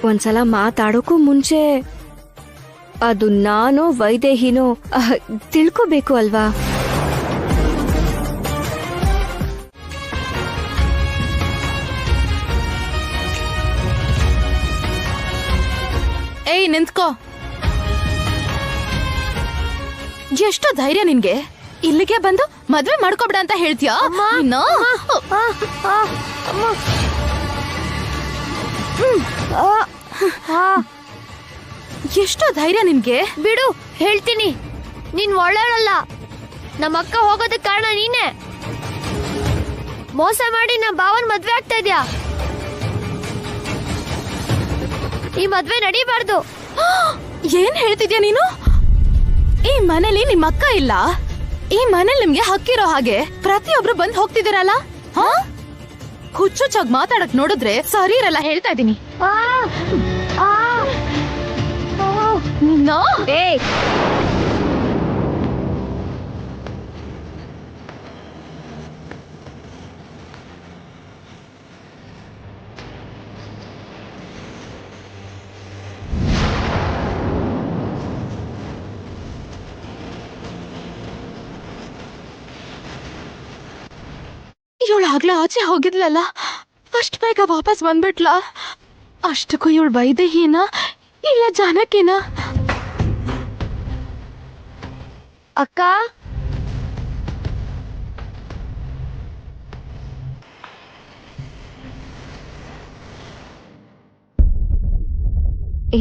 ಒಂದ್ಸಲ ಮಾತಾಡೋಕ್ಕೂ ಮುಂಚೆ ಅದು ನಾನೋ ವೈದೇಹಿನೋ ತಿಳ್ಕೋಬೇಕು ಅಲ್ವಾ? ಏಯ್, ನಿಂತ್ಕೋ. ಎಷ್ಟೋ ಧೈರ್ಯ ನಿನ್ಗೆ? ಇಲ್ಲಿಗೆ ಬಂದು ಮದ್ವೆ ಮಾಡ್ಕೊಬೇಡ ಅಂತ ಹೇಳ್ತೀಯಾ? ಎಷ್ಟೋ ಧೈರ್ಯ ನಿನ್ಗೆ? ಬಿಡು, ಹೇಳ್ತೀನಿ. ನೀನ್ ಒಳ್ಳೆಯವಳಲ್ಲ. ನಮ್ಮ ಅಕ್ಕ ಹೋಗೋದಕ್ಕೆ ಕಾರಣ ನೀನೆ. ಮೋಸ ಮಾಡಿ ನಮ್ಮ ಭಾವನ್ ಮದ್ವೆ ಆಗ್ತಾ ಇದ್ಯಾ. ಈ ಮದ್ವೆ ನಡೀಬಾರ್ದು. ಏನ್ ಹೇಳ್ತಿದ್ಯಾ ನೀನು? ಈ ಮನೇಲಿ ನಿಮ್ ಅಕ್ಕ ಇಲ್ಲ. ಈ ಮನೇಲಿ ನಿಮ್ಗೆ ಹಕ್ಕಿರೋ ಹಾಗೆ ಪ್ರತಿಯೊಬ್ರು ಬಂದ್ ಹೋಗ್ತಿದ್ದೀರಲ್ಲ. ಹುಚ್ಚುಚ್ಚಾಗ್ ಮಾತಾಡಕ್ ನೋಡಿದ್ರೆ ಸರಿ ಇರಲ್ಲ, ಹೇಳ್ತಾ ಇದೀನಿ. ಇವಳು ಆಗ್ಲೇ ಆಚೆ ಹೋಗಿದ್ಲಲ್ಲ, ಅಷ್ಟ್ ಬೇಗ ವಾಪಸ್ ಬಂದ್ಬಿಟ್ಲ. ಅಷ್ಟಕ್ಕೂ ಇವಳು ವೈದೇಹಿನ ಇಲ್ಲ ಜಾನಕಿನ? ಅಕ್ಕ,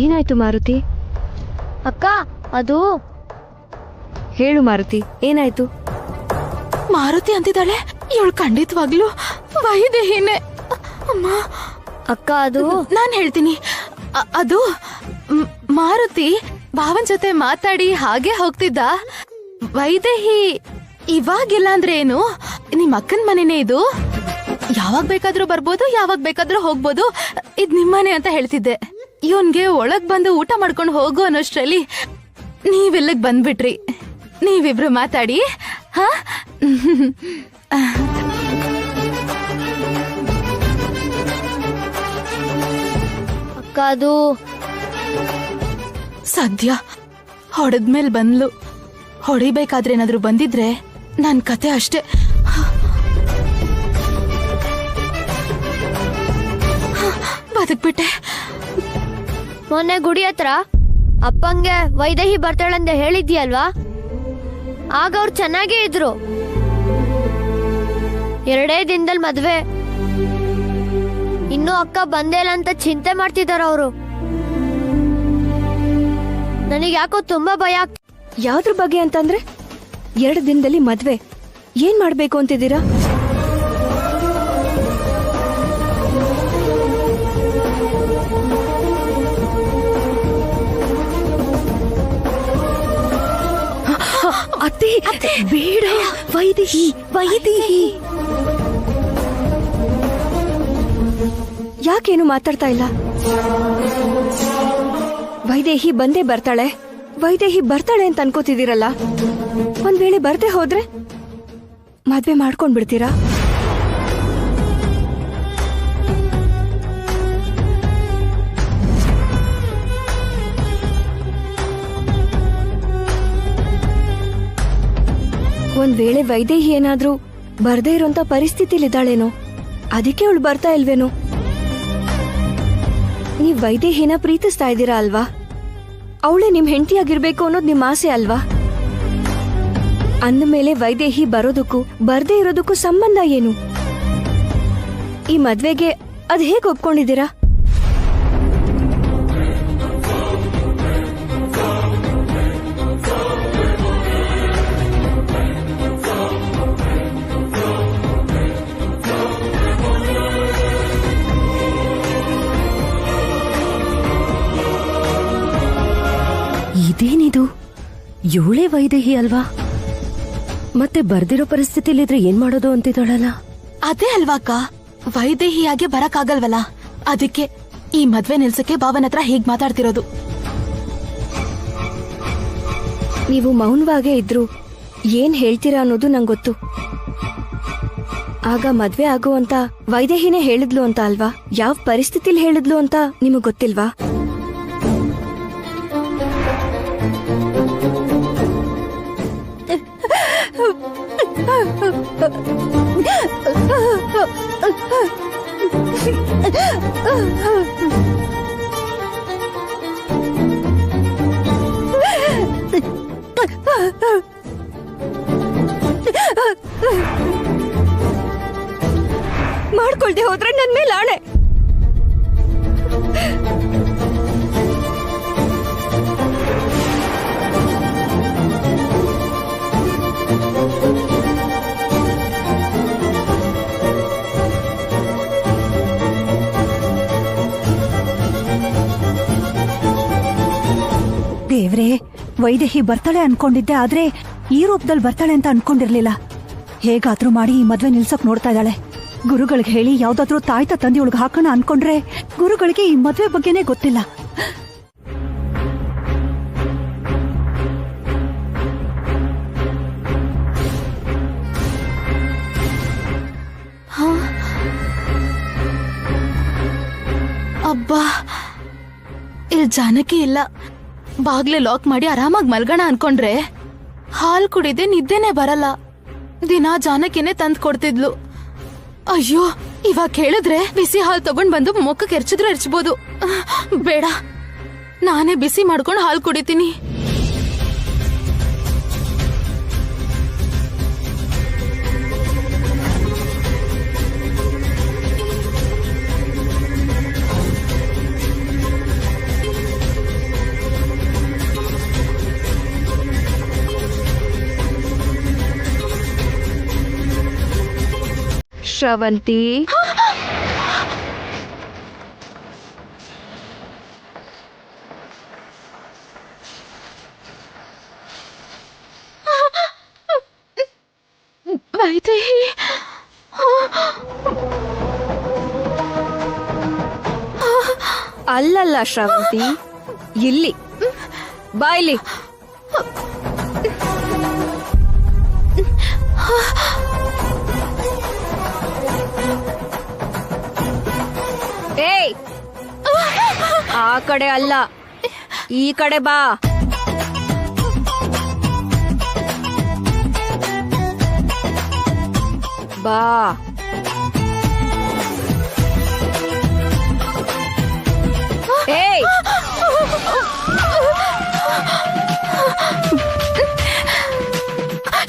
ಏನಾಯ್ತು ಮಾರುತಿ? ಅಕ್ಕ, ಅದು ಹೇಳು ಮಾರುತಿ, ಏನಾಯ್ತು? ಮಾರುತಿ ಅಂತಿದ್ದಾಳೆ. ಇವಳು ಖಂಡಿತವಾಗ್ಲು ವೈದೇಹಿನೇ. ಅಮ್ಮ, ಅಕ್ಕ, ಅದು ನಾನ್ ಹೇಳ್ತೀನಿ. ಅದು ಮಾರುತಿ ಭಾವನ್ ಜೊತೆ ಮಾತಾಡಿ ಹಾಗೆ ಹೋಗ್ತಿದ್ದ. ವೈದೇಹಿ ಇವಾಗಿಲ್ಲ ಅಂದ್ರೆ ಏನು? ನಿಮ್ ಅಕ್ಕನ್ ಮನೆನೇ ಇದು. ಯಾವಾಗ ಬೇಕಾದ್ರೂ ಬರ್ಬೋದು, ಯಾವಾಗ ಬೇಕಾದ್ರೂ ಹೋಗ್ಬೋದು. ಇದ್ ನಿಮ್ಮನೆ ಅಂತ ಹೇಳ್ತಿದ್ದೆ. ಇವನ್ಗೆ ಒಳಗ್ ಬಂದು ಊಟ ಮಾಡ್ಕೊಂಡು ಹೋಗು ಅನ್ನೋಷ್ಟ್ರಲ್ಲಿ ನೀವಿಲ್ಲಿಗ್ ಬಂದ್ಬಿಟ್ರಿ. ನೀವಿಬ್ರು ಮಾತಾಡಿ. ಹಾ, ಅಕ್ಕ, ಅದು ಸದ್ಯ ಹೊಡೆದ್ಮೇಲ್ ಬಂದ್ಲು. ಹೊಡಿಬೇಕಾದ್ರೆ ಏನಾದ್ರು ಬಂದಿದ್ರೆ ನನ್ ಕತೆ ಅಷ್ಟೇ. ಬದುಕ್ಬಿಟ್ಟೆ. ಮೊನ್ನೆ ಗುಡಿ ಹತ್ರ ಅಪ್ಪಂಗೆ ವೈದೇಹಿ ಬರ್ತಾಳಂತ ಹೇಳಿದ್ಯಲ್ವಾ? ಆಗ ಅವ್ರು ಚೆನ್ನಾಗೇ ಇದ್ರು. 2 ದಿನದಲ್ಲಿ ಮದ್ವೆ. ಇನ್ನೂ ಅಕ್ಕ ಬಂದೇ ಇಲ್ಲ ಅಂತ ಚಿಂತೆ ಮಾಡ್ತಿದಾರ ಅವರು. ನನಗೆ ಯಾಕೋ ತುಂಬಾ ಭಯ ಯಾವ್ದ್ರ ಬಗ್ಗೆ ಅಂತಂದ್ರೆ 2 ದಿನದಲ್ಲಿ ಮದ್ವೆ. ಏನ್ ಮಾಡ್ಬೇಕು ಅಂತಿದ್ದೀರಾ? ಅತ್ತೆ ಬೇಡ, ವೈದೇಹಿ. ಯಾಕೇನು ಮಾತಾಡ್ತಾ ಇಲ್ಲ? ವೈದೇಹಿ ಬಂದೇ ಬರ್ತಾಳೆ ಅಂತ ಅನ್ಕೋತಿದ್ದೀರಲ್ಲ. ಒಂದ್ ವೇಳೆ ಬರ್ದೇ ಹೋದ್ರೆ ಮದ್ವೆ ಮಾಡ್ಕೊಂಡ್ಬಿಡ್ತೀರಾ? ಒಂದ್ ವೇಳೆ ವೈದೇಹಿ ಏನಾದ್ರೂ ಬರ್ದೇ ಇರೋಂತ ಪರಿಸ್ಥಿತಿಲಿದ್ದಾಳೇನೋ, ಅದಕ್ಕೆ ಅವಳು ಬರ್ತಾ ಇಲ್ವೇನೋ? ನೀವ್ ವೈದೇಹಿನ ಪ್ರೀತಿಸ್ತಾ ಇದ್ದೀರಾ ಅಲ್ವಾ? ಅವಳೇ ನಿಮ್ ಹೆಂಡತಿಯಾಗಿರ್ಬೇಕು ಅನ್ನೋದು ನಿಮ್ ಆಸೆ ಅಲ್ವಾ? ಅಂದಮೇಲೆ ವೈದೇಹಿ ಬರೋದಕ್ಕೂ ಬರ್ದೇ ಇರೋದಕ್ಕೂ ಸಂಬಂಧ ಏನು? ಈ ಮದ್ವೆಗೆ ಅದ್ ಹೇಗ್ ಒಪ್ಕೊಂಡಿದ್ದೀರಾ? ಇದೇನಿದು? ಇವಳೇ ವೈದೇಹಿ ಅಲ್ವಾ? ಮತ್ತೆ ಬರ್ದಿರೋ ಪರಿಸ್ಥಿತಿಲಿದ್ರೆ ಏನ್ ಮಾಡೋದು ಅಂತಿದ್ದಾಳಲ್ಲ. ಅದೇ ಅಲ್ವಾಕ, ವೈದೇಹಿಯಾಗೆ ಬರಕ್ಕಾಗಲ್ವಲ್ಲ. ಅದಕ್ಕೆ ಈ ಮದ್ವೆ ನಿಲ್ಸಕ್ಕೆ ಭಾವನ ಹತ್ರ ಹೀಗ್ ಮಾತಾಡ್ತಿರೋದು. ನೀವು ಮೌನವಾಗೇ ಇದ್ರು ಏನ್ ಹೇಳ್ತೀರಾ ಅನ್ನೋದು ನಂಗೆ ಗೊತ್ತು. ಆಗ ಮದ್ವೆ ಆಗು ಅಂತ ವೈದೇಹಿನೇ ಹೇಳಿದ್ಲು ಅಂತ ಅಲ್ವಾ? ಯಾವ ಪರಿಸ್ಥಿತಿಲಿ ಹೇಳಿದ್ಲು ಅಂತ ನಿಮಗ್ ಗೊತ್ತಿಲ್ವಾ? ಮಾಡ್ಕೊಳ್ದೆ ಹೋದ್ರೆ ನನ್ ಮೇಲೆ ಆಣೆ. ದೇವ್ರೆ, ವೈದೇಹಿ ಬರ್ತಾಳೆ ಅನ್ಕೊಂಡಿದ್ದೆ, ಆದ್ರೆ ಈ ರೂಪದಲ್ಲಿ ಬರ್ತಾಳೆ ಅಂತ ಅನ್ಕೊಂಡಿರ್ಲಿಲ್ಲ. ಹೇಗಾದ್ರೂ ಮಾಡಿ ಈ ಮದ್ವೆ ನಿಲ್ಸಕ್ ನೋಡ್ತಾ ಇದ್ದಾಳೆ. ಗುರುಗಳಿಗೆ ಹೇಳಿ ಯಾವ್ದಾದ್ರೂ ತಾಯ್ತ ತಂದಿ ಒಳಗೆ ಹಾಕೋಣ ಅನ್ಕೊಂಡ್ರೆ ಗುರುಗಳಿಗೆ ಈ ಮದ್ವೆ ಬಗ್ಗೆನೇ ಗೊತ್ತಿಲ್ಲ. ಅಬ್ಬಾ, ಇಲ್ಲಿ ಜಾನಕಿ ಇಲ್ಲ. ಬಾಗ್ಲೆ ಲಾಕ್ ಮಾಡಿ ಆರಾಮಾಗಿ ಮಲ್ಗೋಣ ಅನ್ಕೊಂಡ್ರೆ ಹಾಲ್ ಕುಡಿದೆ ನಿದ್ದೆನೆ ಬರಲ್ಲ. ದಿನ ಜಾನಕಿನೇ ತಂದ್ ಕೊಡ್ತಿದ್ಲು. ಅಯ್ಯೋ, ಇವಾಗ ಹೇಳಿದ್ರೆ ಬಿಸಿ ಹಾಲ್ ತಗೊಂಡ್ ಬಂದು ಮುಖಕ್ಕೆ ಎರಚಿದ್ರು ಎರಚಬಹುದು. ಬೇಡ, ನಾನೇ ಬಿಸಿ ಮಾಡ್ಕೊಂಡು ಹಾಲ್ ಕುಡಿತೀನಿ. ಶ್ರವಂತಿ, ವೈದೇಹಿ, ಅಲ್ಲಲ್ಲ ಶ್ರವಂತಿ, ಇಲ್ಲಿ ಬಾಯ್ಲಿ. ಏಯ್, ಆ ಕಡೆ ಅಲ್ಲ, ಈ ಕಡೆ ಬಾ. ಬಾ. ಏಯ್,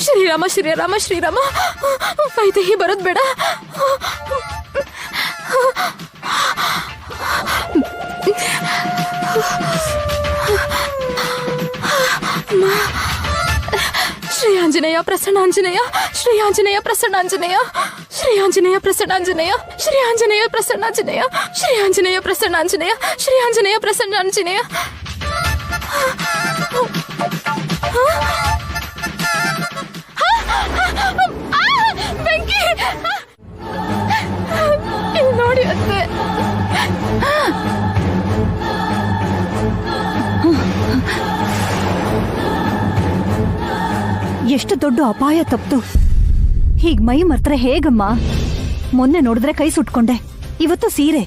ಶ್ರೀರಾಮ ಶ್ರೀರಾಮ ಶ್ರೀರಾಮ. ವೈದೇಹಿ ಬರೋದ್ ಬೇಡ. ಆಂಜನೇಯ ಪ್ರಸನ್ನಾಂಜನೇಯ ಶ್ರೀ ಆಂಜನೇಯ ಪ್ರಸನ್ನಾಂಜನೇಯ ಶ್ರೀ ಆಂಜನೇಯ ಪ್ರಸನ್ನಾಂಜನೇಯ ಶ್ರೀ ಆಂಜನೇಯ ಪ್ರಸನ್ನಾಂಜನೇಯ ಶ್ರೀ ಆಂಜನೇಯ ಪ್ರಸನ್ನಾಂಜನೇಯ ಶ್ರೀ ಆಂಜನೇಯ ಪ್ರಸನ್ನಾಂಜನೇಯ. ಬೆಂಕಿ ಇಲ್ಲಿ ನೋಡಿ ಅತ್ತೆ. ಎಷ್ಟು ದೊಡ್ಡ ಅಪಾಯ ತಪ್ತು. ಹೀಗ್ ಮೈ ಮರ್ತ್ರೆ ಹೇಗಮ್ಮ? ಮೊನ್ನೆ ನೋಡಿದ್ರೆ ಕೈ ಸುಟ್ಕೊಂಡೆ, ಇವತ್ತು ಸೀರೆ.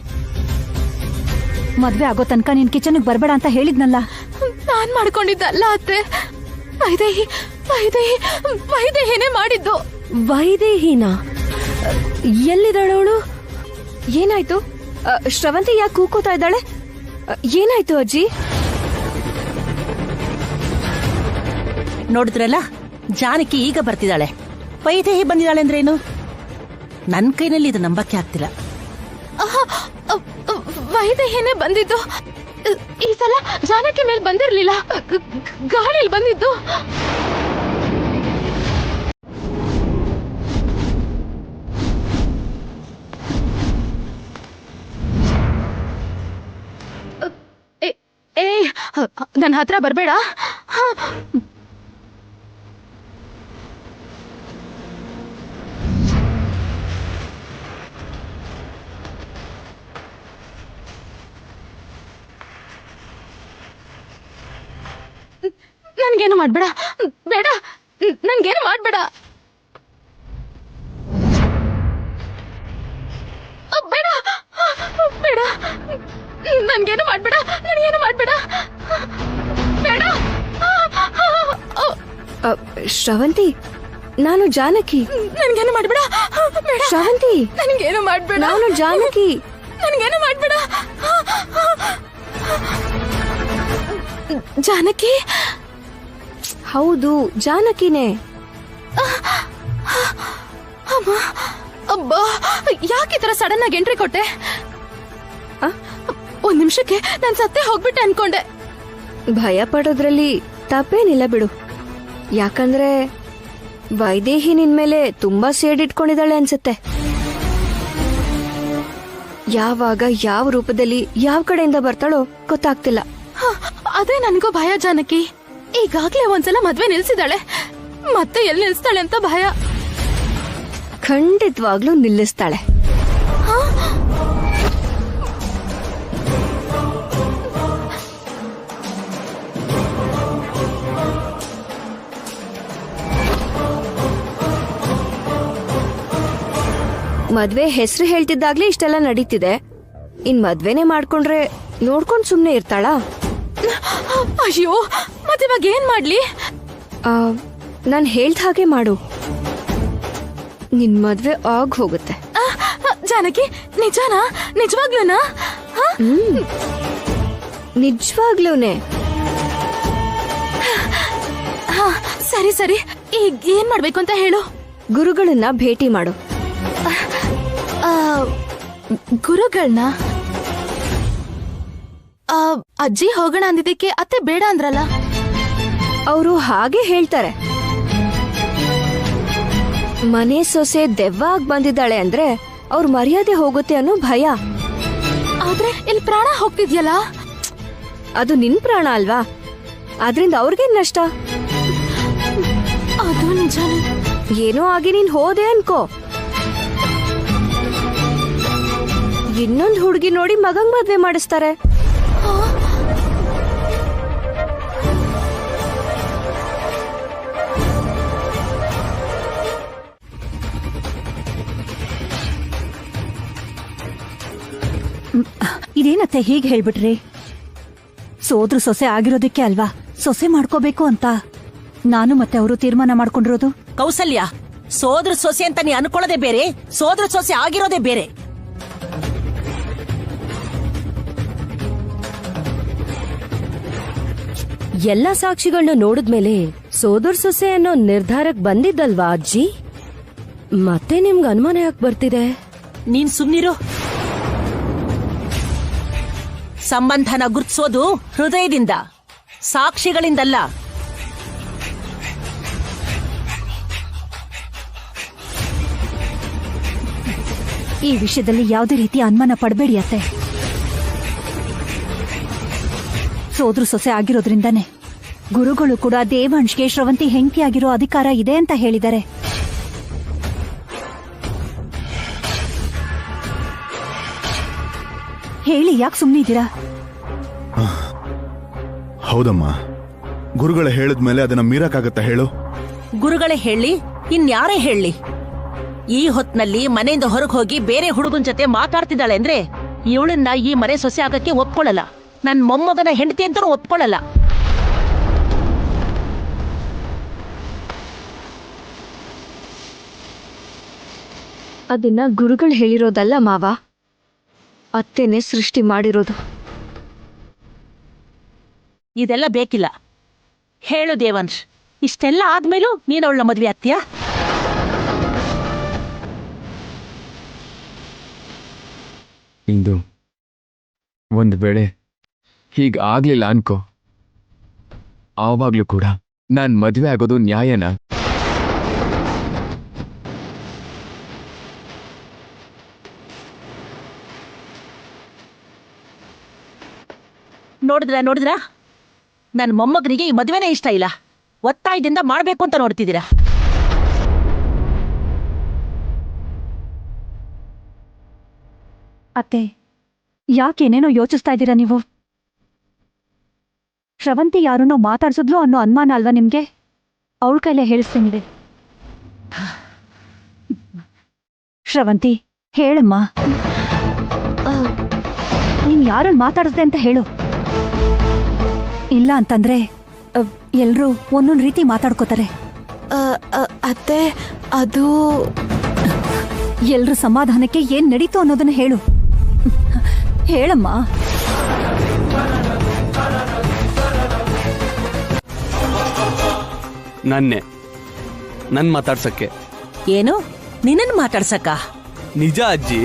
ಮದ್ವೆ ಆಗೋ ತನಕ ನೀನ್ ಕಿಚನ್ಗೆ ಬರ್ಬೇಡ ಅಂತ ಹೇಳಿದ್ನಲ್ಲ. ನಾನ್ ಮಾಡ್ಕೊಂಡಿದ್ದಲ್ಲ ಅತ್ತೆ, ವೈದೇಹಿ ವೈದೇಹಿ ವೈದೇಹಿನೇ ಮಾಡಿದ್ದು. ವೈದೇಹಿನ ಎಲ್ಲಿದ್ದಾಳವಳು? ಏನಾಯ್ತು? ಶ್ರವಂತಿ ಯಾಕೆ ಕೂಕೋತಾ ಇದ್ದಾಳೆ? ಏನಾಯ್ತು ಅಜ್ಜಿ? ನೋಡಿದ್ರಲ್ಲ, ಜಾನಕಿ ಈಗ ಬರ್ತಿದ್ದಾಳೆ. ವೈದೇಹಿ ಬಂದಿದ್ದಾಳೆ ಅಂದ್ರೇನು? ನನ್ ಕೈನಲ್ಲಿ ಇದು ನಂಬಕ್ಕೆ ಆಗ್ತಿಲ್ಲ. ವೈದೇಹಿನೇ ಬಂದಿದ್ದು. ಈ ಸಲ ಜಾನಕಿ ಮೇಲೆ ಬಂದಿರ್ಲಿಲ್ಲ, ಗಾಳಿಯಲ್ಲಿ ಬಂದಿದ್ದು. ಏಯ್, ನನ್ನ ಹತ್ರ ಬರ್ಬೇಡ. ನನ್ಗೇನು ಮಾಡ್ಬೇಡ, ಬೇಡ, ನನ್ಗೇನು ಮಾಡ್ಬೇಡ, ಬೇಡ ಬೇಡ, ನನ್ಗೇನು ಮಾಡ್ಬೇಡ, ನನಗೇನು ಮಾಡ್ಬೇಡ, ಬೇಡ. ಶ್ರವಂತಿ, ನಾನು ಜಾನಕಿ. ನನ್ಗೇನು ಮಾಡ್ಬೇಡ, ಬೇಡ. ಶ್ರವಂತಿ, ನನ್ಗೇನು ಮಾಡ್ಬೇಡ, ನಾನು ಜಾನಕಿ. ನನ್ಗೇನು ಮಾಡ್ಬೇಡ. ಜಾನಕಿ? ಹೌದು, ಜಾನಕಿನೇ. ಅಮ್ಮ, ಅಬ್ಬಾ, ಯಾಕೆ ಈ ತರ ಸಡನ್ ಆಗಿ ಎಂಟ್ರಿ ಕೊಟ್ಟೆ? ಒಂದ್ ನಿಮಿಷಕ್ಕೆ ನಾನ್ ಸತ್ತೇ ಹೋಗ್ಬಿಟ್ಟೆ ಅನ್ಕೊಂಡೆ. ಭಯ ಪಡೋದ್ರಲ್ಲಿ ತಪ್ಪೇನಿಲ್ಲ ಬಿಡು. ಯಾಕಂದ್ರೆ ವೈದೇಹಿ ನಿನ್ ಮೇಲೆ ತುಂಬಾ ಸೇಡಿಟ್ಕೊಂಡಿದ್ದಾಳೆ ಅನ್ಸುತ್ತೆ. ಯಾವಾಗ ಯಾವ ರೂಪದಲ್ಲಿ ಯಾವ ಕಡೆಯಿಂದ ಬರ್ತಾಳೋ ಗೊತ್ತಾಗ್ತಿಲ್ಲ. ಅದೇ ನನ್ಗೂ ಭಯ ಜಾನಕಿ. ಈಗಾಗ್ಲೇ ಒಂದ್ಸಲ ಮದ್ವೆ ನಿಲ್ಸಿದಾಳೆ, ಮತ್ತೆ ಎಲ್ಲಿ ನಿಲ್ಸ್ತಾಳೆ ಅಂತ ಭಯ. ಖಂಡಿತವಾಗ್ಲೂ ನಿಲ್ಲಿಸ್ತಾಳೆ. ಮದ್ವೆ ಹೆಸರು ಹೇಳ್ತಿದ್ದಾಗ್ಲೇ ಇಷ್ಟೆಲ್ಲ ನಡೀತಿದೆ. ಇನ್ ಮದ್ವೆನೆ ಮಾಡ್ಕೊಂಡ್ರೆ ನೋಡ್ಕೊಂಡ್ ಸುಮ್ನೆ ಇರ್ತಾಳಾ? ಅಯ್ಯೋ, ಮತ್ತಿವಾಗ ಏನ್ ಮಾಡ್ಲಿ? ನಾನ್ ಹೇಳ್ದ ಹಾಗೆ ಮಾಡು, ನಿನ್ ಮದ್ವೆ ಆಗ್ ಹೋಗುತ್ತೆ. ಜಾನಕಿ, ನಿಜಾನಾ? ನಿಜವಾಗ್ಲೂನಾ? ನಿಜವಾಗ್ಲೂನೆ. ಸರಿ ಸರಿ, ಈಗ ಏನ್ ಮಾಡ್ಬೇಕು ಅಂತ ಹೇಳು. ಗುರುಗಳನ್ನ ಭೇಟಿ ಮಾಡು. ಗುರುಗಳನ್ನ? ಅಜ್ಜಿ ಹೋಗೋಣ ಅಂದಿದ್ದಕ್ಕೆ ಅತ್ತೆ ಬೇಡ ಅಂದ್ರಲ್ಲ. ಅವರು ಹಾಗೆ ಹೇಳ್ತಾರೆ. ಮನೆ ಸೊಸೆ ದೆವ್ವಾಗಿ ಬಂದಿದ್ದಾಳೆ ಅಂದ್ರೆ ಅವ್ರ ಮರ್ಯಾದೆ ಹೋಗುತ್ತೆ ಅನ್ನೋ ಭಯ. ಆದ್ರೆ ಇಲ್ಲಿ ಪ್ರಾಣ ಹೋಗ್ತಿದ್ಯಲ್ಲ? ಅದು ನಿನ್ ಪ್ರಾಣ ಅಲ್ವಾ, ಆದ್ರಿಂದ ಅವ್ರಿಗೇನ್ ನಷ್ಟ? ಅದು ನಿಜಾನೇ. ಏನೋ ಆಗಿ ನೀನ್ ಹೋದೆ ಅನ್ಕೋ, ಇನ್ನೊಂದ್ ಹುಡುಗಿ ನೋಡಿ ಮಗಂಗ್ ಮದ್ವೆ ಮಾಡಿಸ್ತಾರೆ. ಇದೇನತ್ತೆ ಹೀಗೆ ಹೇಳ್ಬಿಟ್ರಿ? ಸೋದ್ರ ಸೊಸೆ ಆಗಿರೋದಕ್ಕೆ ಅಲ್ವಾ ಸೊಸೆ ಮಾಡ್ಕೋಬೇಕು ಅಂತ ನಾನು ಮತ್ತೆ ಅವರು ತೀರ್ಮಾನ ಮಾಡ್ಕೊಂಡಿರೋದು. ಕೌಸಲ್ಯ, ಸೋದ್ರ ಸೊಸೆ ಅಂತ ನೀ ಅನ್ಕೊಳ್ಳೋದೇ ಬೇರೆ, ಸೋದ್ರ ಸೊಸೆ ಆಗಿರೋದೇ ಬೇರೆ. ಎಲ್ಲಾ ಸಾಕ್ಷಿಗಳನ್ನ ನೋಡಿದ್ಮೇಲೆ ಸೋದರ್ ಸೊಸೆ ಅನ್ನೋ ನಿರ್ಧಾರಕ್ಕೆ ಬಂದಿದ್ದಲ್ವಾ ಅಜ್ಜಿ? ಮತ್ತೆ ನಿಮ್ಗೆ ಅನುಮಾನ ಯಾಕೆ ಬರ್ತಿದೆ? ನೀನ್ ಸುಮ್ನಿರು. ಸಂಬಂಧನ ಗುರ್ತಿಸೋದು ಹೃದಯದಿಂದ, ಸಾಕ್ಷಿಗಳಿಂದಲ್ಲ. ಈ ವಿಷಯದಲ್ಲಿ ಯಾವುದೇ ರೀತಿ ಅನುಮಾನ ಪಡಬೇಡಿ ಅತ್ತೆ. ಸೋದ್ರು ಸೊಸೆ ಆಗಿರೋದ್ರಿಂದಾನೆ ಗುರುಗಳು ಕೂಡ ದೇವಾಂಶ್ಗೆ ಶ್ರವಂತಿ ಹೆಂಡತಿಯಾಗಿರೋ ಅಧಿಕಾರ ಇದೆ ಅಂತ ಹೇಳಿದ್ದಾರೆ. ಹೇಳಿ, ಯಾಕೆ ಸುಮ್ಮನಿದ್ದೀರಾ? ಹೌದಮ್ಮ, ಗುರುಗಳ ಹೇಳಿದ್ಮೇಲೆ ಅದನ್ನ ಮೀರಕ್ಕಾಗತ್ತಾ ಹೇಳು? ಗುರುಗಳೇ ಹೇಳಿ, ಇನ್ಯಾರೇ ಹೇಳಿ, ಈ ಹೊತ್ನಲ್ಲಿ ಮನೆಯಿಂದ ಹೊರಗೆ ಹೋಗಿ ಬೇರೆ ಹುಡುಗನ ಜೊತೆ ಮಾತಾಡ್ತಿದ್ದಾಳೆ ಅಂದ್ರೆ ಇವಳನ್ನ ಈ ಮನೆ ಸೊಸೆ ಆಗಕ್ಕೆ ಒಪ್ಕೊಳ್ಳಲ್ಲ. ನನ್ ಮೊಮ್ಮಗನ ಹೆಂಡತಿ ಅಂತೂ ಒಪ್ಕೊಳ್ಳಲ್ಲ. ಅದನ್ನ ಗುರುಗಳು ಹೇಳಿರೋದಲ್ಲ ಮಾವ, ಅತ್ತೆನೆ ಸೃಷ್ಟಿ ಮಾಡಿರೋದು. ಇದೆಲ್ಲ ಬೇಕಿಲ್ಲ. ಹೇಳು ದೇವಾಂಶ್, ಇಷ್ಟೆಲ್ಲ ಆದ್ಮೇಲೂ ನೀನು ಅವಳ ಮದ್ವೆ ಆಗ್ತೀಯಾ? ಇಂದು ಒಂದು ವೇಳೆ ಹೀಗಾಗ್ಲಿಲ್ಲ ಅನ್ಕೋ, ಆವಾಗ್ಲೂ ಕೂಡ ನಾನ್ ಮದ್ವೆ ಆಗೋದು ನ್ಯಾಯನಾ? ನೋಡಿದ್ರ ನನ್ನ ಮೊಮ್ಮಗನಿಗೆ ಈ ಮದುವೆನೇ ಇಷ್ಟ ಇಲ್ಲ, ಒತ್ತಾಯದಿಂದ ಮಾಡ್ಬೇಕು ಅಂತ ನೋಡ್ತಿದ್ದೀರಾ. ಅತ್ತೆ, ಯಾಕೇನೇನೋ ಯೋಚಿಸ್ತಾ ಇದ್ದೀರಾ ನೀವು? ಶ್ರವಂತಿ ಯಾರನ್ನೋ ಮಾತಾಡ್ಸಿದ್ಲು ಅನ್ನೋ ಅನುಮಾನ ಅಲ್ವಾ ನಿಮ್ಗೆ? ಅವಳ ಕೈಲೇ ಹೇಳಿಸ್ತೀನಿ. ಶ್ರವಂತಿ, ಹೇಳಮ್ಮ, ನೀನ್ ಯಾರನ್ನ ಮಾತಾಡಿಸ್ದೆ ಅಂತ ಹೇಳು. ಇಲ್ಲ ಅಂತಂದ್ರೆ ಎಲ್ರೂ ಒಂದೊಂದು ರೀತಿ ಮಾತಾಡ್ಕೋತಾರೆ. ಅತ್ತೆ, ಅದು ಎಲ್ರ ಸಮಾಧಾನಕ್ಕೆ ಏನ್ ನಡೀತು ಅನ್ನೋದನ್ನ ಹೇಳು. ಹೇಳಮ್ಮ. ನನ್ ಮಾತಾಡ್ಸಕ್ಕೆ. ಏನು, ನಿನ್ನನ್ನು ಮಾತಾಡ್ಸಕ್ಕ? ನಿಜ ಅಜ್ಜಿ.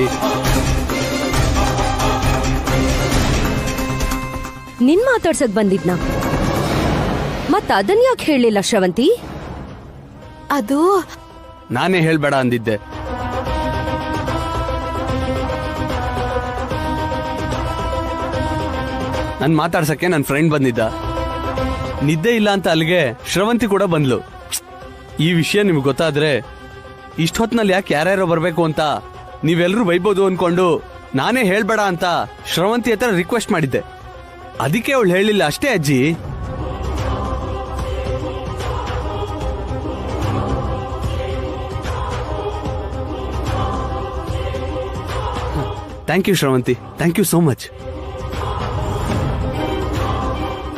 ನಿನ್ ಮಾತಾಡ್ಸಕ್ ಬಂದಿದ್ನ? ಮತ್ತ ಅದನ್ ಯಾಕೆ ಹೇಳಿಲ್ಲ ಶ್ರವಂತಿ? ಅದು ನಾನೇ ಹೇಳ್ಬೇಡ ಅಂದಿದ್ದೆ. ನನ್ ಮಾತಾಡ್ಸಕ್ಕೆ ನನ್ ಫ್ರೆಂಡ್ ಬಂದಿದ್ದ. ನಿದ್ದೆ ಇಲ್ಲ ಅಂತ ಅಲ್ಲಿಗೆ ಶ್ರವಂತಿ ಕೂಡ ಬಂದ್ಲು. ಈ ವಿಷಯ ನಿಮ್ಗೆ ಗೊತ್ತಾದ್ರೆ ಇಷ್ಟೊತ್ನಲ್ಲಿ ಯಾಕೆ ಯಾರ್ಯಾರೋ ಬರ್ಬೇಕು ಅಂತ ನೀವೆಲ್ಲರೂ ಬೈಬೋದು ಅನ್ಕೊಂಡು ನಾನೇ ಹೇಳ್ಬೇಡ ಅಂತ ಶ್ರವಂತಿ ಹತ್ರ ರಿಕ್ವೆಸ್ಟ್ ಮಾಡಿದ್ದೆ. ಅದಕ್ಕೆ ಅವಳು ಹೇಳಿಲ್ಲ ಅಷ್ಟೇ ಅಜ್ಜಿ. Thank you Shravanthi, thank you so much.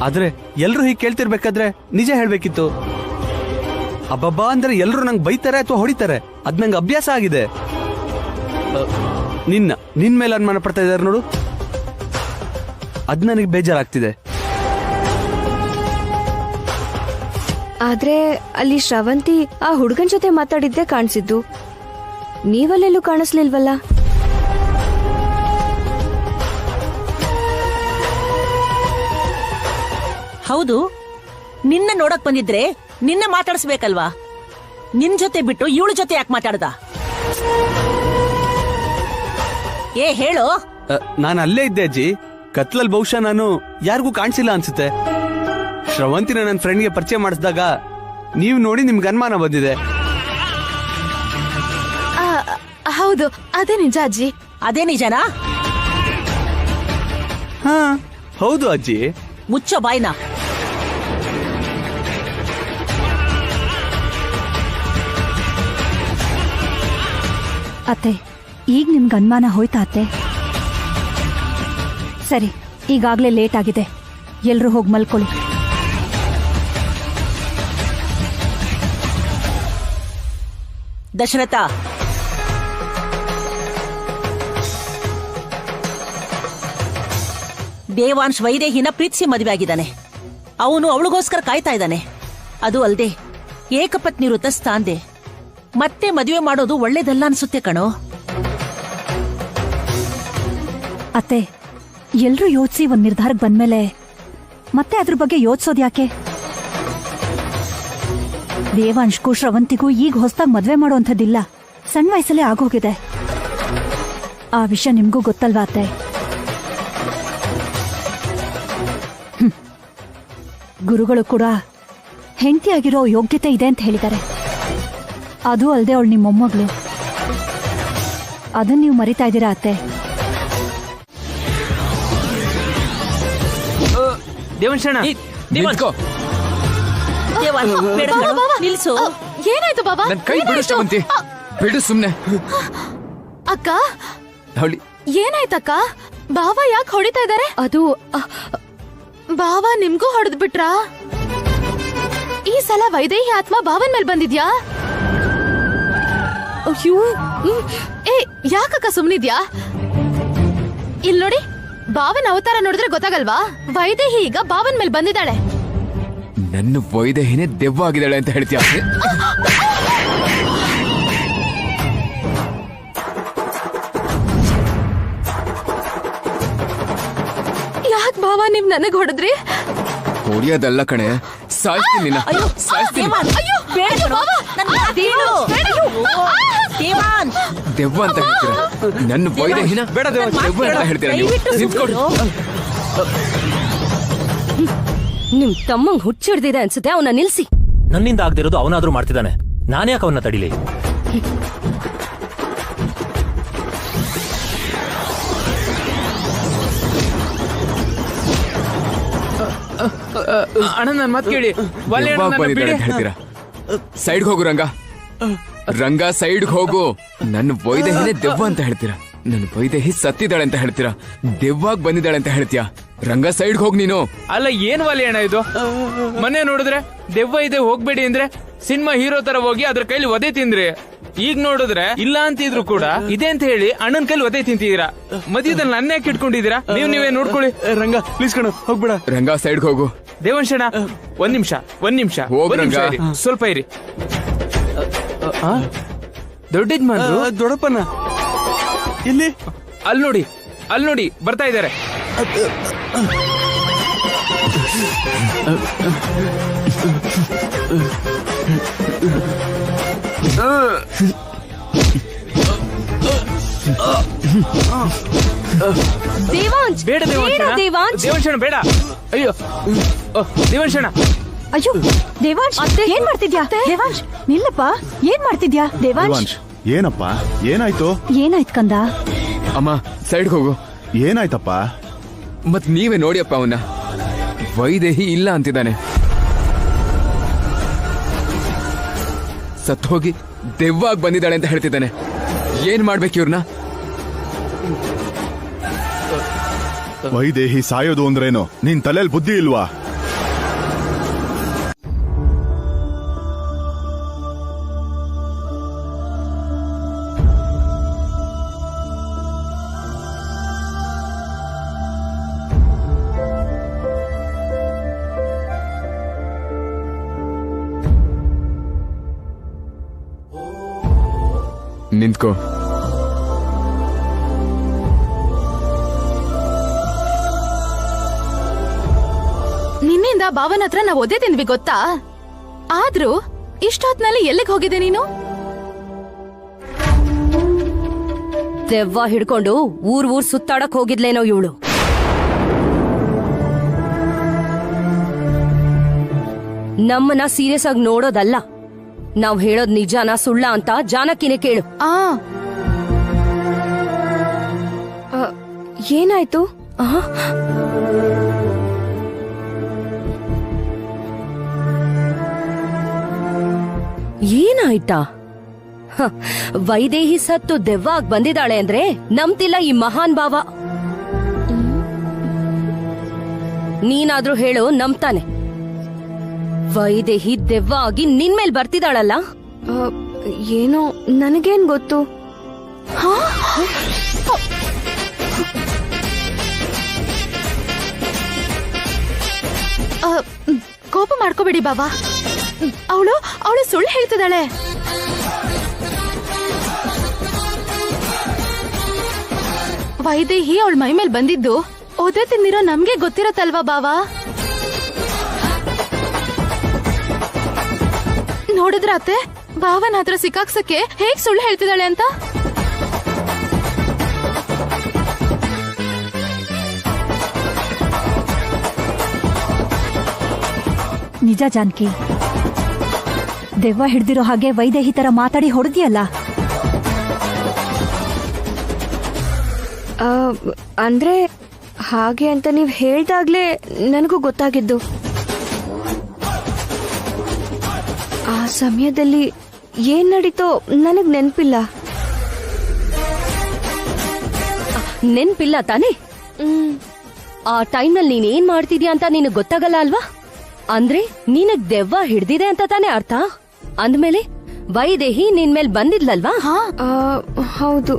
ಆದ್ರೆ ಎಲ್ರು ಹೀಗೆ ಕೇಳ್ತಿರ್ಬೇಕಾದ್ರೆ ನಿಜ ಹೇಳ್ಬೇಕಿತ್ತು. ಅಬ್ಬಬ್ಬಾ ಅಂದ್ರೆ ಎಲ್ರು ನಂಗೆ ಬೈತಾರೆ ಅಥವಾ ಹೊಡಿತಾರೆ, ಅದ್ ನಂಗೆ ಅಭ್ಯಾಸ ಆಗಿದೆ. ನಿನ್ ಮೇಲೆ ಅನುಮಾನ ಪಡ್ತಾ ಇದ್ದಾರೆ ನೋಡು, ಅದ್ ನನಗೆ ಬೇಜಾರಾಗ್ತಿದೆ. ಆದ್ರೆ ಅಲ್ಲಿ ಶ್ರವಂತಿ ಆ ಹುಡುಗನ್ ಜೊತೆ ಮಾತಾಡಿದ್ದೆ ಕಾಣಿಸಿದ್ದು, ನೀವಲ್ಲೆಲ್ಲೂ ಕಾಣಿಸ್ಲಿಲ್ವಲ್ಲ? ಹೌದು, ನಿನ್ನ ನೋಡಕ್ ಬಂದಿದ್ರೆ ನಿನ್ನ ಮಾತಾಡಿಸ್ಬೇಕಲ್ವಾ? ನಿನ್ ಜೊತೆ ಬಿಟ್ಟು ಇವಳ ಜೊತೆ ಯಾಕೆ ಮಾತಾಡ್ದ? ಏ ಹೇಳು. ನಾನು ಅಲ್ಲೇ ಇದ್ದೆ ಅಜ್ಜಿ. ಕತ್ಲಲ್ಲಿ ಬಹುಶಃ ನಾನು ಯಾರಿಗೂ ಕಾಣಿಸಿಲ್ಲ ಅನ್ಸುತ್ತೆ. ಶ್ರವಂತಿನ ನನ್ನ ಫ್ರೆಂಡ್ಗೆ ಪರಿಚಯ ಮಾಡಿಸಿದಾಗ ನೀವು ನೋಡಿ ನಿಮ್ಗೆ ಅನುಮಾನ ಬಂದಿದೆ. ಹೌದು, ಅದೇ ನಿಜ ಅಜ್ಜಿ. ಅದೇ ನಿಜನಾ? ಹಾ ಹೌದು ಅಜ್ಜಿ. ಮುಚ್ಚೋ ಬಾಯ್ನ. ಅತ್ತೆ, ಈಗ ನಿಮ್ಗೆ ಅನುಮಾನ ಹೋಯ್ತಾ ಅತ್ತೆ? ಸರಿ, ಈಗಾಗ್ಲೇ ಲೇಟ್ ಆಗಿದೆ, ಎಲ್ರೂ ಹೋಗಿ ಮಲ್ಕೊಳ್ಳಿ. ದಶರಥ, ದೇವಾಂಶ್ ವೈದೇಹಿನ ಪ್ರೀತಿಸಿ ಮದುವೆ ಆಗಿದ್ದಾನೆ. ಅವನು ಅವಳಿಗೋಸ್ಕರ ಕಾಯ್ತಾ ಇದ್ದಾನೆ. ಅದು ಅಲ್ದೆ ಏಕಪತ್ನಿ ವೃತ ಸ್ಥಾಂದೆ. ಮತ್ತೆ ಮದುವೆ ಮಾಡೋದು ಒಳ್ಳೇದಲ್ಲ ಅನ್ಸುತ್ತೆ ಕಣೋ. ಅತ್ತೆ, ಎಲ್ರೂ ಯೋಚಿಸಿ ಒಂದ್ ನಿರ್ಧಾರಕ್ಕೆ ಬಂದ್ಮೇಲೆ ಮತ್ತೆ ಅದ್ರ ಬಗ್ಗೆ ಯೋಚಿಸೋದು ಯಾಕೆ? ದೇವಾಂಶ್ಗೂ ಶ್ರವಂತಿಗೂ ಈಗ ಹೊಸದಾಗಿ ಮದ್ವೆ ಮಾಡುವಂಥದ್ದಿಲ್ಲ, ಸಣ್ಣ ವಯಸ್ಸಲ್ಲೇ ಆಗೋಗಿದೆ. ಆ ವಿಷಯ ನಿಮ್ಗೂ ಗೊತ್ತಲ್ವಾ ಅತ್ತೆ? ಗುರುಗಳು ಕೂಡ ಹೆಂಡತಿಯಾಗಿರೋ ಯೋಗ್ಯತೆ ಇದೆ ಅಂತ ಹೇಳಿದ್ದಾರೆ. ಅದು ಅಲ್ಲದೆ ಅವಳು ನಿಮ್ಮ ಮೊಮ್ಮಗಳು. ಅದನ್ನ ನೀವು ಮರಿತಾ ಇದ್ದೀರಾ ಅತ್ತೆ? ದೇವಂಶಣ ನಿಲ್ಸು. ಏನಾಯ್ತು ಬಾಬಾ? ನನ್ ಕೈ ಬಿಡು ಶ್ರವಂತಿ, ಬಿಡು ಸುಮ್ನೆ. ಅಕ್ಕ ಏನಾಯ್ತಕ್ಕ? ಬಾವ ಯಾಕೆ ಹೊಡಿತಾ ಇದ್ದಾರೆ? ಅದು ಬಾವ ನಿಮ್ಗೂ ಹೊಡೆದ್ ಬಿಟ್ರಾ? ಈ ಸಲ ವೈದೇಹಿ ಆತ್ಮ ಬಾವನ್ ಮೇಲ್ ಬಂದಿದ್ಯಾ? ಅಯ್ಯೋ ಏ ಯಾಕಕ್ಕ ಸುಮ್ನಿದ್ಯಾ? ಇಲ್ ನೋಡಿ, ಬಾವನ್ ಅವತಾರ ನೋಡಿದ್ರೆ ಗೊತ್ತಾಗಲ್ವಾ? ವೈದೇಹಿ ಈಗ ಬಾವನ್ ಮೇಲ್ ಬಂದಿದ್ದಾಳೆ. ನನ್ನ ವೈದೇಹಿನೇ ದೆವ್ವ ಆಗಿದ್ದಾಳೆ ಅಂತ ಹೇಳ್ತೀಯ? ಯಾಕ್ ಬಾವ ನೀವ್ ನನಗ್ ಹೊಡೆದ್ರಿ? ಹೊಡಿಯೋದಲ್ಲ ಕಣೆ, ಸಾಯ್ತೀನಿ ನಿನ್ನ, ಸಾಯ್ತೀನಿ. ದೆವ್ವ ಅಂತ ಹೇಳ್ತೀರಾ? ನನ್ನ ವೈದೇಹಿನ ದೆವ್ವ ಅಂತ ಹೇಳ್ತೀರಾ ನೀವು? ನಿಂತ್ಕೊಡು. ನಿಮ್ ತಮ್ಮಂಗ್ ಹುಚ್ಚಿಡ್ದಿದೆ ಅನ್ಸುತ್ತೆ, ಅವನ ನಿಲ್ಸಿ. ನನ್ನಿಂದ ಆಗದಿರೋದು ಅವನಾದ್ರೂ ಮಾಡ್ತಿದ್ದಾನೆ, ನಾನ್ಯಾಕೆ ಅವನ್ನ ತಡಿಲಿ? ಅಣ್ಣ ನನ್ ಮಾತ್ ಕೇಳಿ. ಹೇಳ್ತೀರಾ? ಸೈಡ್ ಹೋಗು ರಂಗ, ರಂಗ ಸೈಡ್ ಹೋಗು. ನನ್ನ ವೈದೇಹಿನೇ ದೆವ್ವ ಅಂತ ಹೇಳ್ತೀರಾ? ನನ್ನ ವೈದೇಹಿ ಸತ್ತಿದ್ದಾಳೆ ಅಂತ ಹೇಳ್ತೀರಾ? ದೆವ್ವಾಗಿ ಬಂದಿದ್ದಾಳೆ ಅಂತ ಹೇಳ್ತೀಯಾ? ರಂಗ ಸೈಡ್ ಹೋಗ್ ನೀನು. ಅಲ್ಲ ಏನ್ ವಾಲಿ ಅಣ್ಣ ಇದು? ಮೊನ್ನೆ ನೋಡಿದ್ರೆ ದೆವ್ವ ಇದೆ ಹೋಗ್ಬೇಡಿ ಅಂದ್ರೆ ಸಿನಿಮಾ ಹೀರೋ ತರ ಹೋಗಿ ಅದ್ರ ಕೈಲಿ ಒದೆ ತಿಂದ್ರಿ. ಈಗ ನೋಡಿದ್ರೆ ಇಲ್ಲ ಅಂತಿದ್ರು ಕೂಡ ಇದೆ ಅಂತ ಹೇಳಿ ಅಣ್ಣನ್ ಕೈಲಿ ಒದೆ ತಿಂತಿದೀರಾ. ಮಧ್ಯದಲ್ಲಿ ನನ್ನ ಯಾಕೆ ಇಟ್ಕೊಂಡಿದೀರಾ? ನೀವೇ ನೋಡ್ಕೊಳ್ಳಿ. ರಂಗ ಪ್ಲೀಸ್ ಕಣ ಹೋಗ್ಬೇಡ. ರಂಗ ಸೈಡ್ ಹೋಗು. ದೇವಂಶಣ ಒಂದ್ ನಿಮಿಷ ಸ್ವಲ್ಪ ಇರಿ. ದೊಡ್ಡ ಯಜಮಾನ್ರು ದೊಡ್ಡಪ್ಪನ ಇಲ್ಲಿ ಅಲ್ಲಿ ನೋಡಿ ಬರ್ತಾ ಇದ್ದಾರೆ. ದೇವಾಂಶ್ ಬೇಡ ದೇವಂಶಣ ಬೇಡ. ಅಯ್ಯೋ ದೇವಂಶಣ. ಅಯ್ಯೋ ದೇವಾಂಶ್, ಏನ್ ಮಾಡ್ತಿದ್ಯಾ? ದೇವಾಂಶ್ ನಿಲ್ಲಪ್ಪ, ಏನ್ ಮಾಡ್ತಿದ್ಯಾ? ದೇವಾಂಶ್ ಏನಪ್ಪ ಏನಾಯ್ತು? ಏನಾಯ್ತು ಕಂದ? ಅಮ್ಮ ಸೈಡ್ ಹೋಗು. ಏನಾಯ್ತಪ್ಪ? ಮತ್ ನೀವೇ ನೋಡಿಯಪ್ಪ ಅವನ್ನ, ವೈದೇಹಿ ಇಲ್ಲ ಅಂತಿದ್ದಾನೆ. ಸತ್ ಹೋಗಿ ದೆವ್ವಾಗಿ ಬಂದಿದ್ದಾಳೆ ಅಂತ ಹೇಳ್ತಿದ್ದಾನೆ. ಏನ್ ಮಾಡ್ಬೇಕು ಇವ್ರನ್ನ? ವೈದೇಹಿ ಸಾಯೋದು ಅಂದ್ರೇನು? ನಿನ್ ತಲೆಯಲ್ಲಿ ಬುದ್ಧಿ ಇಲ್ವಾ? ನಿಂತ್ಕೋ. ನಿನ್ನಿಂದ ಬಾವನ ಹತ್ರ ನಾವು ಒದೆ ತಿಂದ್ವಿ ಗೊತ್ತಾ? ಆದ್ರೂ ಇಷ್ಟೊತ್ನಲ್ಲಿ ಎಲ್ಲಿಗೆ ಹೋಗಿದೆ ನೀನು? ದೆವ್ವ ಹಿಡ್ಕೊಂಡು ಊರ್ ಸುತ್ತಾಡಕ್ ಹೋಗಿದ್ಲೇನೋ ಇವಳು. ನಮ್ಮನ್ನ ಸೀರಿಯಸ್ ಆಗಿ ನೋಡೋದಲ್ಲ, ನಾವ್ ಹೇಳೋದ್ ನಿಜಾನ ಸುಳ್ಳ ಅಂತ ಜಾನಕಿನೇ ಕೇಳು. ಏನಾಯ್ತು? ಏನಾಯ್ತಾ? ವೈದೇಹಿ ಸತ್ತು ದೆವ್ವಾಗ ಬಂದಿದ್ದಾಳೆ ಅಂದ್ರೆ ನಂಬ್ತಿಲ್ಲ ಈ ಮಹಾನ್ ಭಾವ. ನೀನಾದ್ರೂ ಹೇಳು, ನಂಬ್ತಾನೆ. ವೈದೇಹಿ ದೆವ್ವ ಆಗಿ ನಿನ್ಮೇಲ್ ಬರ್ತಿದ್ದಾಳಲ್ಲ? ಏನೋ ನನಗೇನ್ ಗೊತ್ತು. ಕೋಪ ಮಾಡ್ಕೋಬೇಡಿ ಬಾಬಾ, ಅವಳು ಸುಳ್ಳು ಹೇಳ್ತಿದ್ದಾಳೆ. ವೈದೇಹಿ ಅವಳ ಮೈ ಮೇಲೆ ಬಂದಿದ್ದು ಒದೆ ತಿಂದಿರೋ ನಮ್ಗೆ ಗೊತ್ತಿರತ್ತಲ್ವಾ ಬಾವಾ? ನೋಡಿದ್ರ ಅತ್ತೆ, ಭಾವನ ಹತ್ರ ಸಿಕ್ಕಾಕ್ಸಕ್ಕೆ ಹೇಗ್ ಸುಳ್ಳು ಹೇಳ್ತಿದ್ದಾಳೆ ಅಂತ. ನಿಜ ಜಾನಕಿ. ದೆವ್ವ ಹಿಡ್ದಿರೋ ಹಾಗೆ ವೈದೇಹಿ ತರ ಮಾತಾಡಿ ಹೊಡೆದಿಯಲ್ಲ. ಅಂದ್ರೆ ಹಾಗೆ ಅಂತ ನೀವ್ ಹೇಳ್ದಾಗ್ಲೇ ನನಗೂ ಗೊತ್ತಾಗಿದ್ದು. ಆ ಸಮಯದಲ್ಲಿ ಏನ್ ನಡೀತೋ ನನಗ್ ನೆನ್ಪಿಲ್ಲ. ನೆನ್ಪಿಲ್ಲ ತಾನೇ? ಆ ಟೈಮ್ನಲ್ಲಿ ನೀನ್ ಏನ್ ಮಾಡ್ತಿದ್ಯಾ ಅಂತ ನಿನಗ್ ಗೊತ್ತಾಗಲ್ಲ ಅಲ್ವಾ? ಅಂದ್ರೆ ನಿನಗ್ ದೆವ್ವ ಹಿಡ್ದಿದೆ ಅಂತ ತಾನೇ ಅರ್ಥ? ಅಂದ್ಮೇಲೆ ವೈದೇಹಿ ನಿನ್ ಮೇಲ್ ಬಂದಿದ್ಲಲ್ವಾ? ಹೌದು.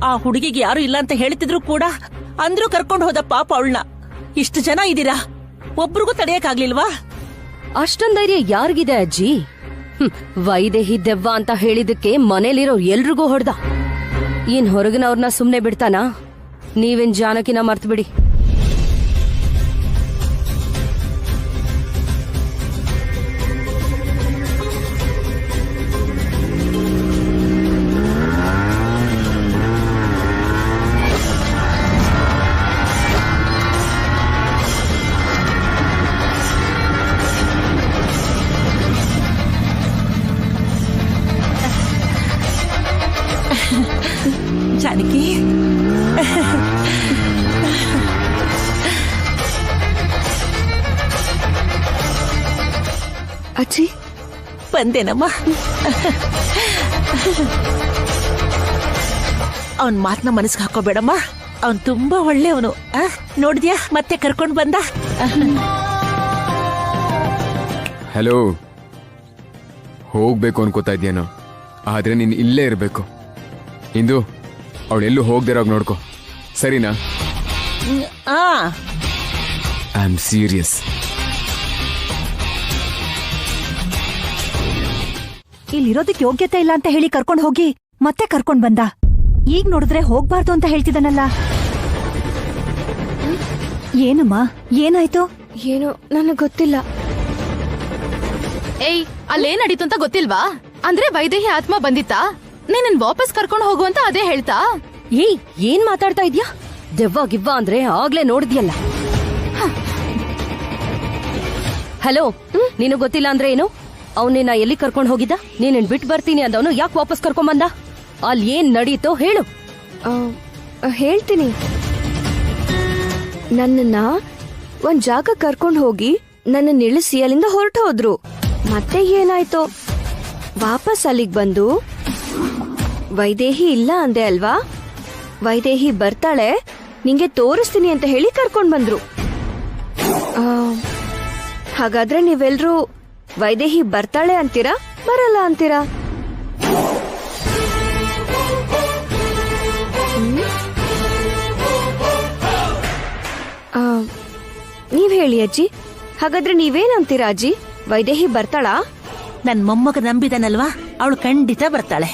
ಆ ಹುಡುಗಿಗೆ ಯಾರು ಇಲ್ಲ ಅಂತ ಹೇಳ್ತಿದ್ರು ಕೂಡ ಅಂದ್ರೂ ಕರ್ಕೊಂಡು ಹೋದ ಪಾಪ ಅವಳನ್ನ. ಇಷ್ಟು ಜನ ಇದ್ದೀರಾ, ಒಬ್ರಿಗೂ ತಡೆಯಕ್ಕಾಗ್ಲಿಲ್ವಾ? ಅಷ್ಟೊಂದ್ ಧೈರ್ಯ ಯಾರಿಗಿದೆ ಅಜ್ಜಿ? ವೈದೇಹಿ ದೆವ್ವ ಅಂತ ಹೇಳಿದಕ್ಕೆ ಮನೇಲಿರೋ ಎಲ್ರಿಗೂ ಹೊಡೆದ. ಏನ್ ಹೊರಗಿನವ್ರನ್ನ ಸುಮ್ನೆ ಬಿಡ್ತಾನಾ? ನೀವೇನ್ ಜಾನಕಿನ ಮರ್ತು ಬಿಡಿ. ಜಾನಕಿ, ಅಜ್ಜಿ ಬಂದೇನಮ್ಮ. ಅವನ್ ಮಾತನ್ನ ಮನಸ್ಸಿಗೆ ಹಾಕೋಬೇಡಮ್ಮ. ಅವನ್ ತುಂಬಾ ಒಳ್ಳೆಯವನು. ನೋಡಿದ್ಯಾ ಮತ್ತೆ ಕರ್ಕೊಂಡ್ ಬಂದ. ಹಲೋ, ಹೋಗ್ಬೇಕು ಅನ್ಕೋತಾ ಇದ್ಯಾನೋ, ಆದ್ರೆ ನೀನ್ ಇಲ್ಲೇ ಇರ್ಬೇಕು. ಇಂದು ಅವಳೆಲ್ಲೂ ಹೋಗ್ದಿರೋಗ್ ನೋಡ್ಕೋ, ಸರಿನಾ? I am serious. ಇಲ್ಲಿರೋದಕ್ಕೆ ಯೋಗ್ಯತೆ ಇಲ್ಲ ಅಂತ ಹೇಳಿ ಕರ್ಕೊಂಡ್ ಹೋಗಿ ಮತ್ತೆ ಕರ್ಕೊಂಡ್ ಬಂದ. ಈಗ ನೋಡಿದ್ರೆ ಹೋಗ್ಬಾರ್ದು ಅಂತ ಹೇಳ್ತಿದ್ದಾನಲ್ಲ. ಏನಮ್ಮ, ಏನಾಯ್ತು? ಏನೋ ನನಗ್ ಗೊತ್ತಿಲ್ಲ. ಏಯ್, ಅಲ್ಲೇನ್ ನಡೀತು ಅಂತ ಗೊತ್ತಿಲ್ವಾ? ಅಂದ್ರೆ ವೈದೇಹಿ ಆತ್ಮ ಬಂದಿತ್ತಾ? ನೀನ್ ವಾಪಸ್ ಕರ್ಕೊಂಡು ಹೋಗುವಂತ ಅದೇ ಹೇಳ್ತಾ? ಏಯ್, ಏನ್ ಮಾತಾಡ್ತಾ ಇದ್ಯಾ? ದೆವ್ವ ಗಿವ್ವ ಅಂದ್ರೆ ಆಗ್ಲೇ ನೋಡಿದ್ಯಲ್ಲ. ಹಲೋ, ನೀನು ಗೊತ್ತಿಲ್ಲ ಅಂದ್ರೆ ಏನು? ಅವನಿನ್ನ ಎಲ್ಲಿ ಕರ್ಕೊಂಡ್ ಹೋಗಿದ್ದ? ನೀನ್ ಬಿಟ್ಟು ಬರ್ತೀನಿ ಅಂದವನು ಯಾಕೆ ವಾಪಸ್ ಕರ್ಕೊಂಡ್ ಬಂದ? ಅಲ್ಲಿ ಏನ್ ನಡೀತೋ ಹೇಳು. ಹೇಳ್ತೀನಿ. ನನ್ನನ್ನ ಒಂದ್ ಜಾಗ ಕರ್ಕೊಂಡ್ ಹೋಗಿ ನನ್ನ ನಿಲ್ಲಿಸಿ ಅಲ್ಲಿಂದ ಹೊರಟು ಹೋದ್ರು. ಮತ್ತೆ ಏನಾಯ್ತು? ವಾಪಸ್ ಅಲ್ಲಿಗ್ ಬಂದು ವೈದೇಹಿ ಇಲ್ಲ ಅಂದೆ ಅಲ್ವಾ? ವೈದೇಹಿ ಬರ್ತಾಳೆ, ನಿಂಗೆ ತೋರಿಸ್ತೀನಿ ಅಂತ ಹೇಳಿ ಕರ್ಕೊಂಡ್ ಬಂದ್ರು. ಹಾಗಾದ್ರೆ ನೀವೆಲ್ರೂ ವೈದೇಹಿ ಬರ್ತಾಳೆ ಅಂತೀರಾ, ಬರಲ್ಲ ಅಂತೀರಾ? ನೀವ್ ಹೇಳಿ ಅಜ್ಜಿ. ಹಾಗಾದ್ರೆ ನೀವೇನಂತೀರಾ ಅಜ್ಜಿ? ವೈದೇಹಿ ಬರ್ತಾಳಾ? ನನ್ ಮೊಮ್ಮಗ ನಂಬಿದನಲ್ವಾ, ಅವಳು ಖಂಡಿತ ಬರ್ತಾಳೆ.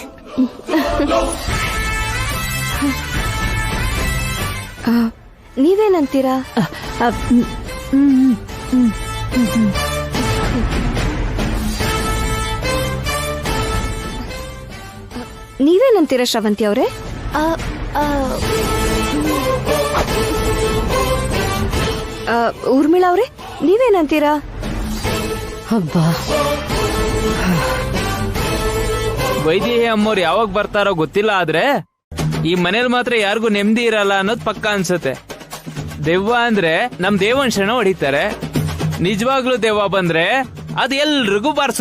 ನೀವೇನಂತೀರಾ? ನೀವೇನಂತೀರಾ ಶ್ರವಂತಿ ಅವರೇ? ಊರ್ಮಿಳಾ ಅವ್ರೆ, ನೀವೇನಂತೀರಾ? ಹಬ್ಬಾ, ವೈದೇಹಿ ಅಮ್ಮವ್ರು ಯಾವಾಗ ಬರ್ತಾರೋ ಗೊತ್ತಿಲ್ಲ, ಆದ್ರೆ ಈ ಮನೇಲಿ ಮಾತ್ರ ಯಾರಿಗೂ ನೆಮ್ಮದಿ ಇರಲ್ಲ ಅನ್ನೋದು ಪಕ್ಕ ಅನ್ಸುತ್ತೆ. ದೆವ್ವ ಅಂದ್ರೆ ನಮ್ ದೇವನ್ ಶಣ ಹೊಡಿತಾರೆ, ನಿಜವಾಗ್ಲೂ ದೆವ್ವ ಬಂದ್ರೆ ಅದು ಎಲ್ರಿಗೂ ಬಾರಿಸುತ್ತೆ.